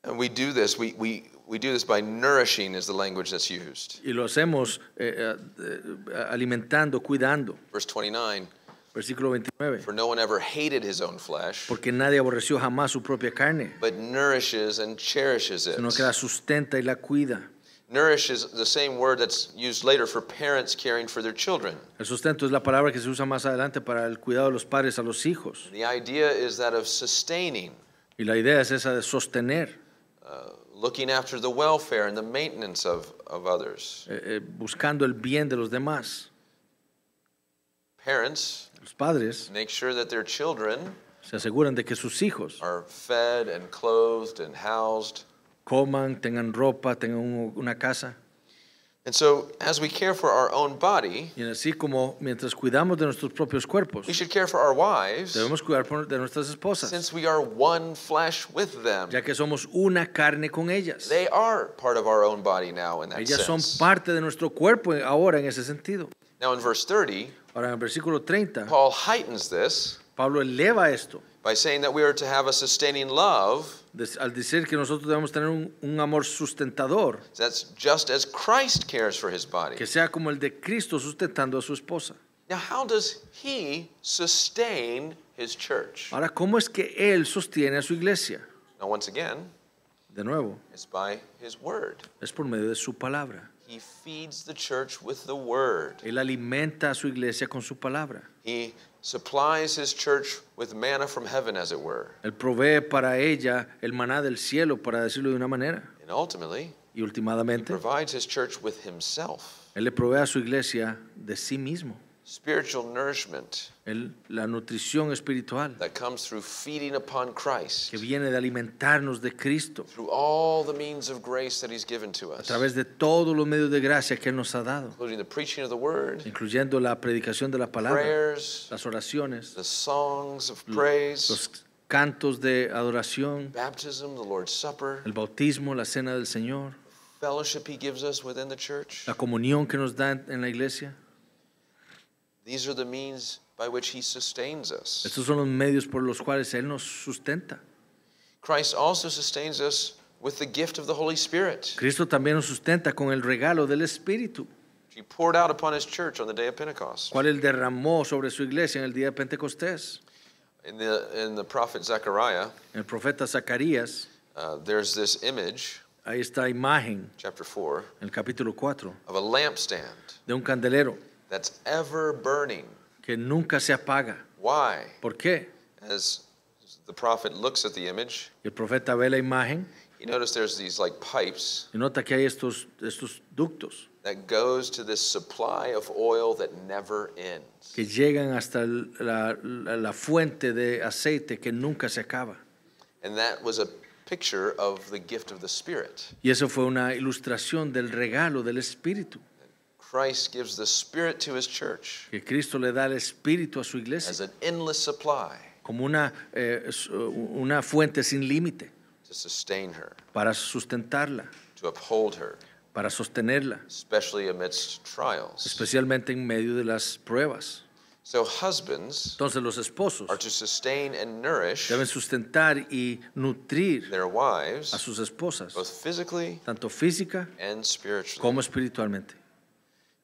And we do this. We do this by nourishing is the language that's used. Y lo hacemos alimentando, cuidando. Verse 29, Versículo 29. for no one ever hated his own flesh, Porque nadie aborreció jamás su propia carne, but nourishes and cherishes it. sino que la sustenta y la cuida. Nourish is the same word that's used later for parents caring for their children. El sustento es la palabra que se usa más adelante para el cuidado de los padres a los hijos. The idea is that of sustaining, Y la idea es esa de sostener, looking after the welfare and the maintenance of others. buscando el bien de los demás. Parents Los padres make sure that their children se aseguran de que sus hijos are fed and clothed and housed. coman, tengan ropa, tengan una casa. And so, as we care for our own body, Y así como mientras cuidamos de nuestros propios cuerpos, we should care for our wives, debemos cuidar de nuestras esposas, since we are one flesh with them. ya que somos una carne con ellas. They are part of our own body now in that Ellas son sense. parte de nuestro cuerpo ahora en ese sentido. Now in verse 30, Ahora en el versículo 30, Paul heightens this Pablo eleva esto by saying that we are to have a sustaining love al decir que nosotros debemos tener un amor sustentador, that's just as Christ cares for his body. que sea como el de Cristo sustentando a su esposa. Now, how does he sustain his church? Ahora, ¿cómo es que Él sostiene a su iglesia? Now, once again, De nuevo, it's by his word. es por medio de su palabra. He feeds the church with the word. Él alimenta a su iglesia con su palabra. He supplies his church with manna from heaven, as it were. Él provee para ella el maná del cielo, para decirlo de una manera. And ultimately, Y he últimamente, provides his church with himself. Él le provee a su iglesia de sí mismo. Spiritual nourishment La nutrición espiritual that comes through feeding upon Christ, que viene de alimentarnos de Cristo through all the means of grace that he's given to a us, través de todos los medios de gracia que Él nos ha dado, including the preaching of the word, incluyendo la predicación de la palabra, prayers, las oraciones, the songs of praise, los cantos de adoración, baptism, the Lord's Supper, el bautismo, la cena del Señor, fellowship he gives us within the church. la comunión que nos da en la iglesia. These are the means by which he sustains us. Estos son los medios por los cuales Él nos sustenta. Christ also sustains us with the gift of the Holy Spirit. Cristo también nos sustenta con el regalo del Espíritu, He poured out upon his church on the day of Pentecost. cual Él derramó sobre su iglesia en el día de Pentecostés. In the prophet Zechariah, El profeta Zacarías, there's this image, ahí está imagen, chapter 4, en el capítulo 4, of a lampstand de un candelero that's ever burning. que nunca se apaga. Why? ¿Por qué? As the prophet looks at the image, El profeta ve la imagen he noticed there's these like pipes y nota que hay estos ductos that goes to this supply of oil that never ends. que llegan hasta la fuente de aceite que nunca se acaba. And that was a picture of the gift of the Spirit. Y eso fue una ilustración del regalo del Espíritu, Christ gives the Spirit to his church que Cristo le da el Espíritu a su as iglesia an endless supply como una fuente sin límite to sustain her, para sustentarla, to uphold her, para sostenerla, especially amidst trials. especialmente en medio de las pruebas. So husbands Entonces los esposos are to sustain and nourish deben sustentar y nutrir their a wives, sus esposas, both physically tanto física and spiritually. como espiritualmente.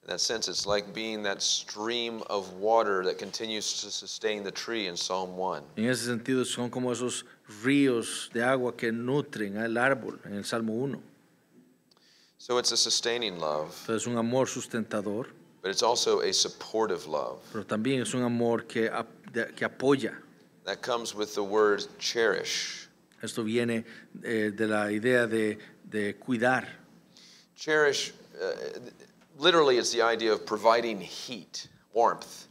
In that sense, it's like being that stream of water that continues to sustain the tree in Psalm 1. En ese sentido son como esos ríos de agua que nutren al árbol en el Salmo 1. So it's a sustaining love, Entonces es un amor sustentador, but it's also a supportive love. pero también es un amor que apoya. That comes with the word cherish. Esto viene de la idea de cuidar. Cherish, literally, it's the idea of providing heat, warmth.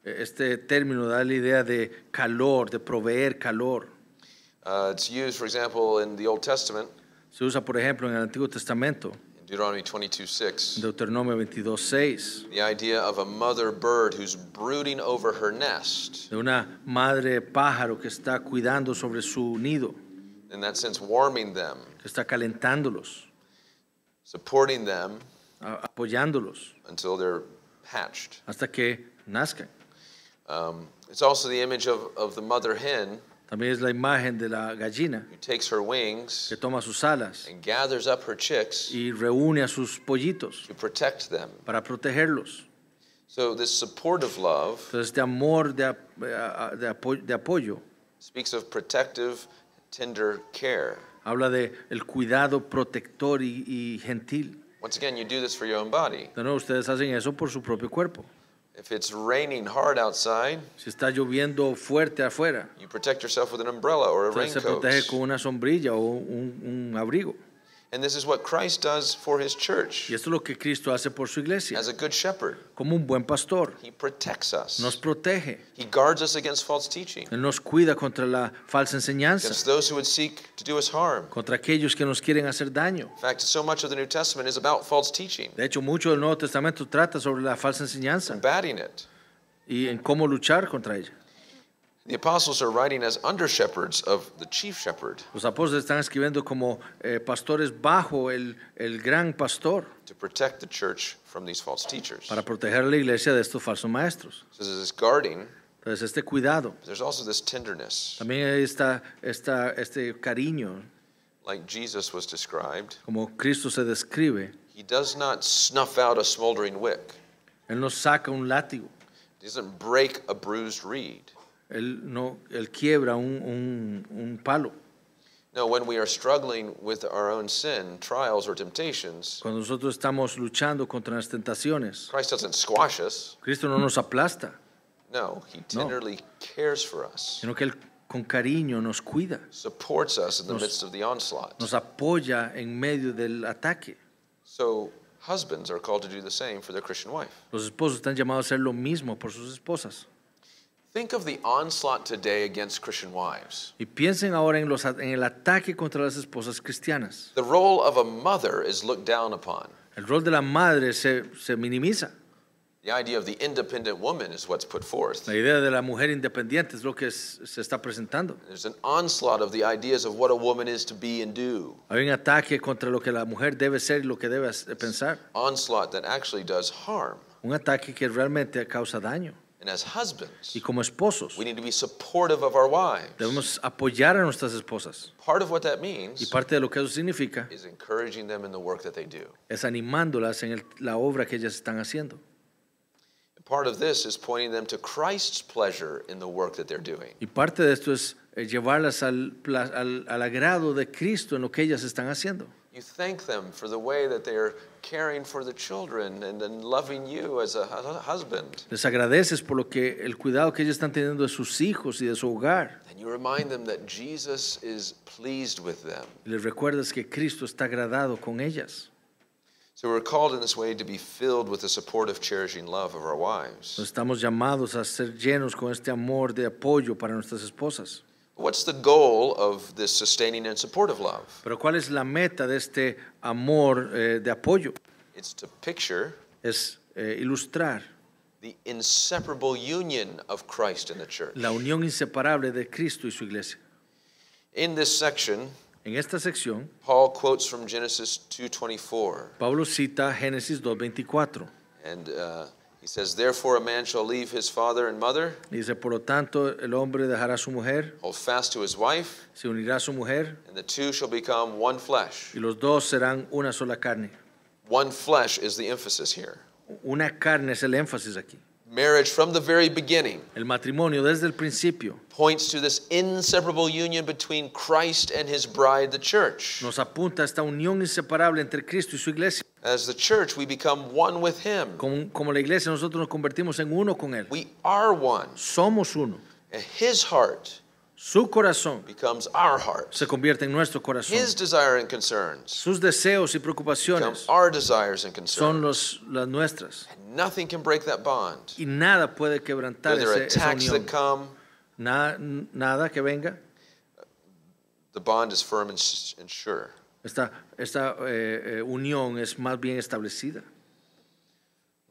Este término da la idea de calor, de proveer calor. It's used, for example, in the Old Testament, Se usa, por ejemplo, en el Antiguo Testamento, in Deuteronomy 22:6, Deuteronomio 22:6, the idea of a mother bird who's brooding over her nest. de una madre pájaro que está cuidando sobre su nido, In that sense, warming them, que está calentándolos, supporting them apoyándolos until they're hatched. hasta que nazcan. It's also the image of the mother hen También es la imagen de la gallina who takes her wings que toma sus alas and gathers up her chicks y reúne a sus pollitos to protect them. para protegerlos. So this supportive love Entonces este amor de apoyo speaks of protective, tender care. habla de el cuidado protector y gentil. Once again, you do this for your own body. De nuevo, ustedes hacen eso por su propio cuerpo. If it's raining hard outside, Si está lloviendo fuerte afuera, you protect yourself with an umbrella or a entonces se raincoat. protege con una sombrilla o un abrigo. And this is what Christ does for his church Y esto es lo que Cristo hace por su iglesia. as a good shepherd. Como un buen pastor, He protects nos us. protege. He guards us against false teaching, Él nos cuida contra la falsa enseñanza, against those who would seek to do us harm. contra aquellos que nos quieren hacer daño. In fact, so much of the New Testament is about false teaching, De hecho, mucho del Nuevo Testamento trata sobre la falsa enseñanza combating it. y en cómo luchar contra ella. The apostles are writing as under shepherds of the chief shepherd Los apóstoles están escribiendo como pastores bajo el gran pastor to protect the church from these false teachers. para proteger a la iglesia de estos falsos maestros. So there's this guarding, Entonces, este cuidado, but there's also this tenderness, también hay este cariño, like Jesus was described. como Cristo se describe. He does not snuff out a smoldering wick. Él no saca un látigo, He doesn't break a bruised reed. él quiebra un palo. No, when we are struggling with our own sin, trials, or temptations, Cuando nosotros estamos luchando contra las tentaciones, Christ doesn't squash us. Cristo no nos aplasta, No, he tenderly cares for us, sino que Él con cariño nos cuida, supports us in the midst of the onslaught. nos apoya en medio del ataque. So husbands are called to do the same for their Christian wife. Los esposos están llamados a hacer lo mismo por sus esposas. Think of the onslaught today against Christian wives. Y piensen ahora en el ataque contra las esposas cristianas. The role of a mother is looked down upon. El rol de la madre se minimiza. The idea of the independent woman is what's put forth. La idea de la mujer independiente es lo que se está presentando. There's an onslaught of the ideas of what a woman is to be and do. Hay un ataque contra lo que la mujer debe ser y lo que debe pensar. Onslaught that actually does harm. Un ataque que realmente causa daño. And as husbands, Y como esposos, we need to be supportive of our wives. debemos apoyar a nuestras esposas. Part of what that Y means parte de lo que eso significa is encouraging them in the work that they do. es animándolas en la obra que ellas están haciendo. And part of this is pointing them to Christ's pleasure in the work that they're doing. Y parte de esto es llevarlas al agrado de Cristo en lo que ellas están haciendo. You thank them for the way that they're caring for the children and loving you as a husband. Les agradeces por el cuidado que ellos están teniendo de sus hijos y de su hogar. And you remind them that Jesus is pleased with them. Y les recuerdas que Cristo está agradado con ellas. So we're called in this way to be filled with the supportive, cherishing love of our wives. Entonces estamos llamados a ser llenos con este amor de apoyo para nuestras esposas. What's the goal of this sustaining and supportive love? Pero ¿cuál es la meta de este amor de apoyo? It's to picture Es ilustrar the inseparable union of Christ in the church. la unión inseparable de Cristo y su iglesia. In this section, En esta sección, Paul quotes from Genesis 2:24, Pablo cita Génesis 2:24. and he says, "Therefore a man shall leave his father and mother, Dice, por lo tanto, el hombre dejará a su mujer, hold fast to his wife, se unirá a su mujer, and the two shall become one flesh." y los dos serán una sola carne. One flesh is the emphasis here. Una carne es el énfasis aquí. Marriage from the very beginning El matrimonio desde el principio points to this inseparable union between Christ and his bride, the church. nos apunta a esta unión inseparable entre Cristo y su iglesia. As the church, we become one with him. Como la iglesia, nosotros nos convertimos en uno con Él. We are one. Somos uno. And his heart Su corazón becomes our heart. se convierte en nuestro corazón. His desire and concerns Sus deseos y become preocupaciones our desires and son concerns. las nuestras. And nothing can break that bond. Y nada puede quebrantar When there are esa attacks unión. that come, Nada que venga. the bond is firm and sure. Esta unión es más bien establecida.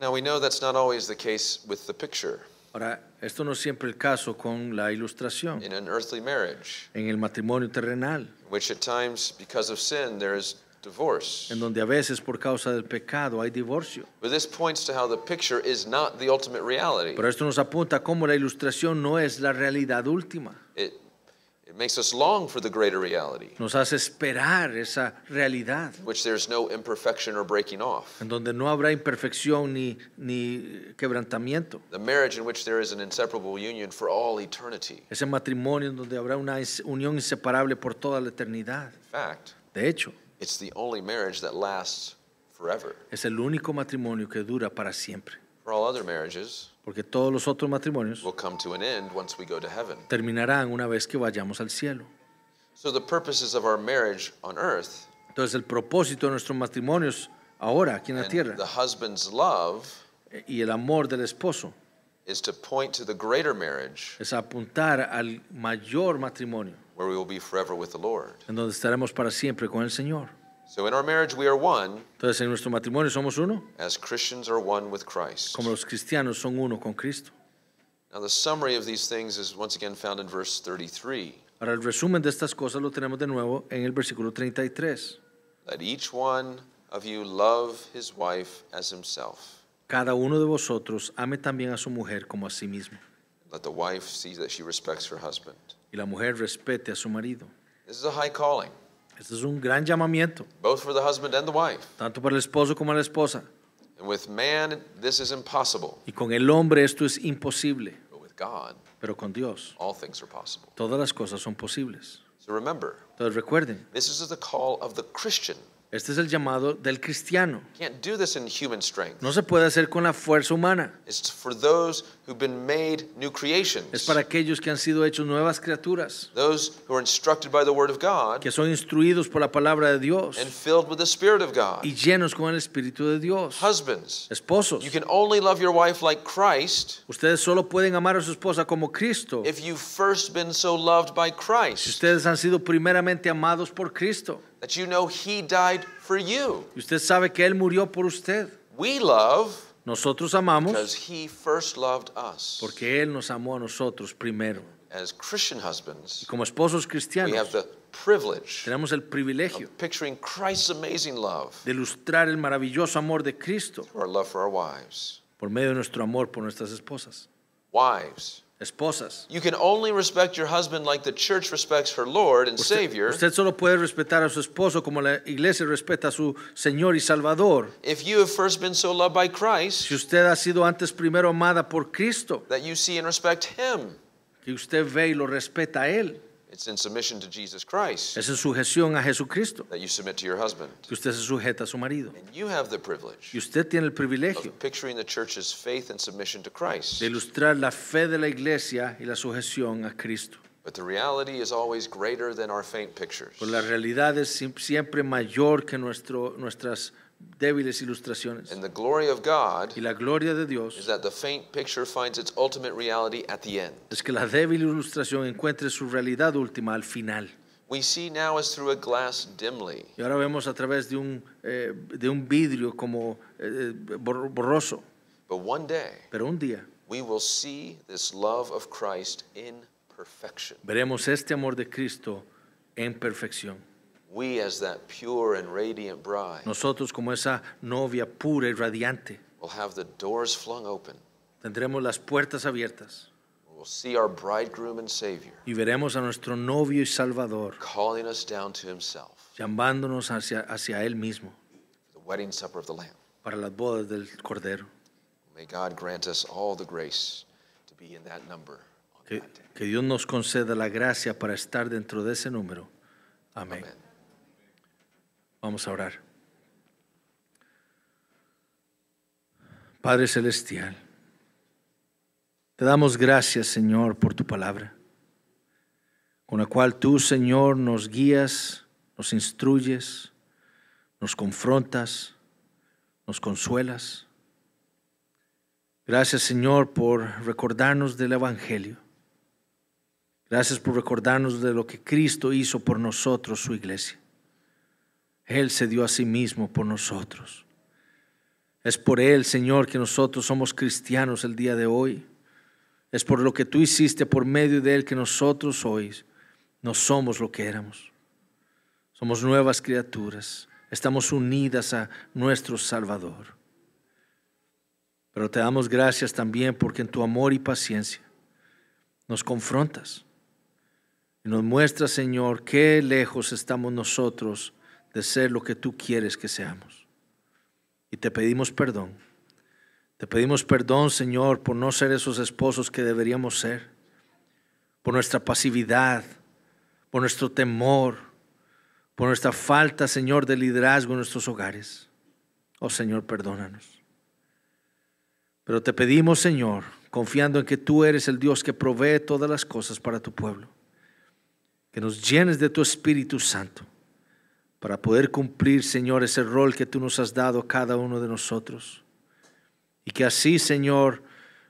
Now we know that's not always the case with the picture. Ahora, esto no es siempre el caso con la ilustración In an earthly marriage, en el matrimonio terrenal, which at times, because of sin, there is divorce. en donde a veces por causa del pecado hay divorcio. But this points to how the picture is not the ultimate reality. Pero esto nos apunta a cómo la ilustración no es la realidad última. It makes us long for the greater reality, Nos hace esperar esa realidad, in which there's no imperfection or breaking off. en donde no habrá imperfección ni quebrantamiento. The marriage in which there is an inseparable union for all eternity. Ese matrimonio en donde habrá una unión inseparable por toda la eternidad. In fact, De hecho, it's the only marriage that lasts forever. es el único matrimonio que dura para siempre. For all other marriages Porque todos los otros matrimonios will come to an end once we go to heaven. terminarán una vez que vayamos al cielo. So the purposes of our marriage on earth Entonces el propósito de nuestros matrimonios ahora aquí en la and tierra the husband's love y el amor del esposo is to point to the greater marriage es apuntar al mayor matrimonio where we will be forever with the Lord. en donde estaremos para siempre con el Señor. So in our marriage we are one, Entonces en nuestro matrimonio somos uno, as Christians are one with Christ. como los cristianos son uno con Cristo. Now the summary of these things is once again found in verse 33. Ahora el resumen de estas cosas lo tenemos de nuevo en el versículo 33. Let each one of you love his wife as himself. Cada uno de vosotros ame también a su mujer como a sí mismo, Let the wife see that she respects her husband. y la mujer respete a su marido. This is a high calling, Este es un gran llamamiento, both for the husband and the wife. tanto para el esposo como la esposa. And with man, this is impossible. Y con el hombre esto es imposible, But with God, pero con Dios all things are possible. todas las cosas son posibles. So remember, Entonces recuerden, this is the call of the Christian. este es el llamado del cristiano. Can't do this in human strength. No se puede hacer con la fuerza humana. It's for those who've been made new Es creations. para aquellos que han sido hechos nuevas criaturas, Those who are instructed by the Word of God que son instruidos por la palabra de Dios and filled with the Spirit of God. y llenos con el Espíritu de Dios. Husbands, Esposos, you can only love your wife like Christ ustedes solo pueden amar a su esposa como Cristo if you've first been so loved by si Christ ustedes han sido primeramente amados por Cristo. that you know He died for you. Y usted sabe que Él murió por usted. We love Nosotros amamos because He first loved us. porque Él nos amó a nosotros primero. As Christian husbands, Y como esposos we cristianos have the privilege tenemos el privilegio of picturing Christ's amazing love de ilustrar el maravilloso amor de Cristo through our love for our wives. por medio de nuestro amor por nuestras esposas. Wives, Esposas, you can only respect your husband like the church respects her Lord and Savior usted solo puede respetar a su esposo como la iglesia respeta a su Señor y Salvador. if you have first been so loved by Christ Si usted ha sido antes primero amada por Cristo, that you see and respect Him. que usted ve y lo respeta a Él, It's in submission to Jesus Christ es en sujeción a Jesucristo that you submit to your husband. que usted se sujeta a su marido. And you have the privilege Y usted tiene el privilegio of picturing the church's faith and submission to Christ. de ilustrar la fe de la iglesia y la sujeción a Cristo. But the reality is always greater than our faint pictures. Pues la realidad es siempre mayor que nuestras débiles ilustraciones. And the glory of God Y la gloria de is Dios that the faint picture finds its ultimate reality at the end. es que la débil ilustración encuentre su realidad última al final. We see now as through a glass dimly, Y ahora vemos a través de un vidrio como borroso. but one day Pero un día we will see this love of Christ in perfection. veremos este amor de Cristo en perfección. We, as that pure and radiant bride, Nosotros como esa novia pura y radiante will have the doors flung open. tendremos las puertas abiertas We'll see our bridegroom and Savior y veremos a nuestro novio y Salvador calling us down to Himself llamándonos hacia Él mismo for the wedding supper of the Lamb. para las bodas del Cordero. May God grant us all the grace to be in that number on Que, that day. que Dios nos conceda la gracia para estar dentro de ese número. Amén. Amen. Vamos a orar. Padre Celestial, te damos gracias, Señor, por tu palabra, con la cual tú, Señor, nos guías, nos instruyes, nos confrontas, nos consuelas. Gracias, Señor, por recordarnos del Evangelio. Gracias por recordarnos de lo que Cristo hizo por nosotros, su iglesia. Él se dio a sí mismo por nosotros. Es por Él, Señor, que nosotros somos cristianos el día de hoy. Es por lo que tú hiciste por medio de Él que nosotros hoy no somos lo que éramos. Somos nuevas criaturas. Estamos unidas a nuestro Salvador. Pero te damos gracias también porque en tu amor y paciencia nos confrontas y nos muestras, Señor, qué lejos estamos nosotros de ser lo que tú quieres que seamos. Y te pedimos perdón. Te pedimos perdón, Señor, por no ser esos esposos que deberíamos ser, por nuestra pasividad, por nuestro temor, por nuestra falta, Señor, de liderazgo en nuestros hogares. Oh, Señor, perdónanos. Pero te pedimos, Señor, confiando en que tú eres el Dios que provee todas las cosas para tu pueblo, que nos llenes de tu Espíritu Santo para poder cumplir, Señor, ese rol que tú nos has dado a cada uno de nosotros. Y que así, Señor,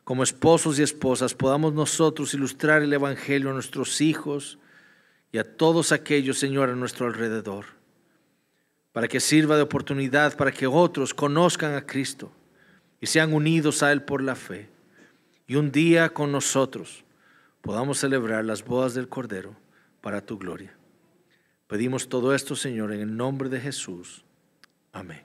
como esposos y esposas, podamos nosotros ilustrar el Evangelio a nuestros hijos y a todos aquellos, Señor, a nuestro alrededor, para que sirva de oportunidad para que otros conozcan a Cristo y sean unidos a Él por la fe. Y un día con nosotros podamos celebrar las bodas del Cordero para tu gloria. Pedimos todo esto, Señor, en el nombre de Jesús. Amén.